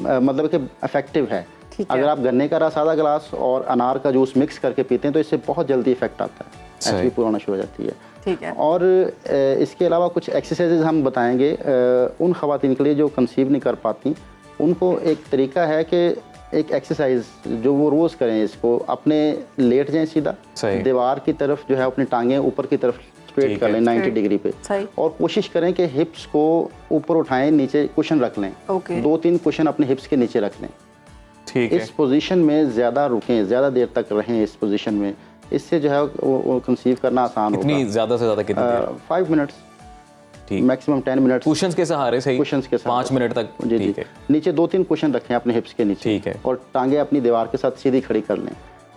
मतलब कि इफेक्टिव है। अगर आप गन्ने का रस आधा गिलास और अनार का जूस मिक्स करके पीते हैं तो इससे बहुत जल्दी इफेक्ट आता है, HB पूरा होना शुरू हो जाती है। ठीक है। और इसके अलावा कुछ एक्सरसाइजेज हम बताएंगे उन ख़वातीन के लिए जो कंसीव नहीं कर पाती। उनको एक तरीका है कि एक एक्सरसाइज जो वो रोज़ करें, इसको अपने लेट जाएं सीधा, दीवार की तरफ जो है अपनी टांगें ऊपर की तरफ स्ट्रेट कर लें 90 डिग्री पे, और कोशिश करें कि हिप्स को ऊपर उठाएं, नीचे कुशन रख लें। 2-3 कुशन अपने हिप्स के नीचे रख लें। ठीक है। इस पोजीशन में ज़्यादा रुकें, ज़्यादा देर तक रहें इस पोजीशन में, इससे जो है वो कंसीव करना आसान होगा। कितनी ज़्यादा से ज़्यादा कितनी देर? 5 मिनट्स, ठीक, मैक्सिमम 10 मिनट्स। कुशन्स के सहारे से? कुशन्स के साथ 5 मिनट तक। जी जी। नीचे 2-3 कुशन रखें अपने हिप्स के नीचे, ठीक है, और टांगे अपनी दीवार के साथ सीधी खड़ी कर लें।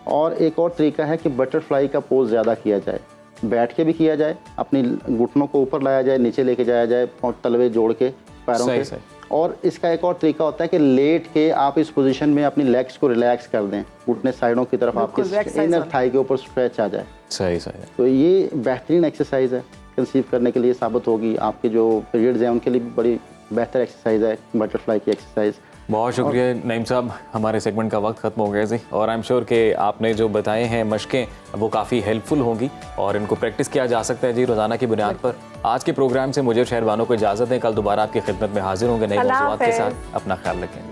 और एक और तरीका है कि बटरफ्लाई का पोज ज़्यादा किया जाए, बैठ के भी किया जाए, अपनी घुटनों को ऊपर लाया जाए, नीचे लेके जाया जाए और तलवे जोड़ के पैरों के। और इसका एक और तरीका होता है कि लेट के आप इस पोजीशन में अपनी लेग्स को रिलैक्स कर दें, घुटने साइडों की तरफ आपके इनर थाई के ऊपर स्ट्रेच आ जाए। सही सही। तो ये बेहतरीन एक्सरसाइज है, कंसीव करने के लिए साबित होगी। आपके जो पीरियड्स हैं उनके लिए बड़ी बेहतर एक्सरसाइज है बटरफ्लाई की एक्सरसाइज। बहुत शुक्रिया नईम साहब, हमारे सेगमेंट का वक्त ख़त्म हो गया जी, और आई एम श्योर कि आपने जो बताए हैं मशकें वो काफ़ी हेल्पफुल होंगी और इनको प्रैक्टिस किया जा सकता है जी रोज़ाना की बुनियाद पर। आज के प्रोग्राम से मुझे शहरबानों को इजाज़त है, कल दोबारा आपकी खिदमत में हाजिर होंगे नए मौज़ूआत के साथ। अपना ख्याल रखें।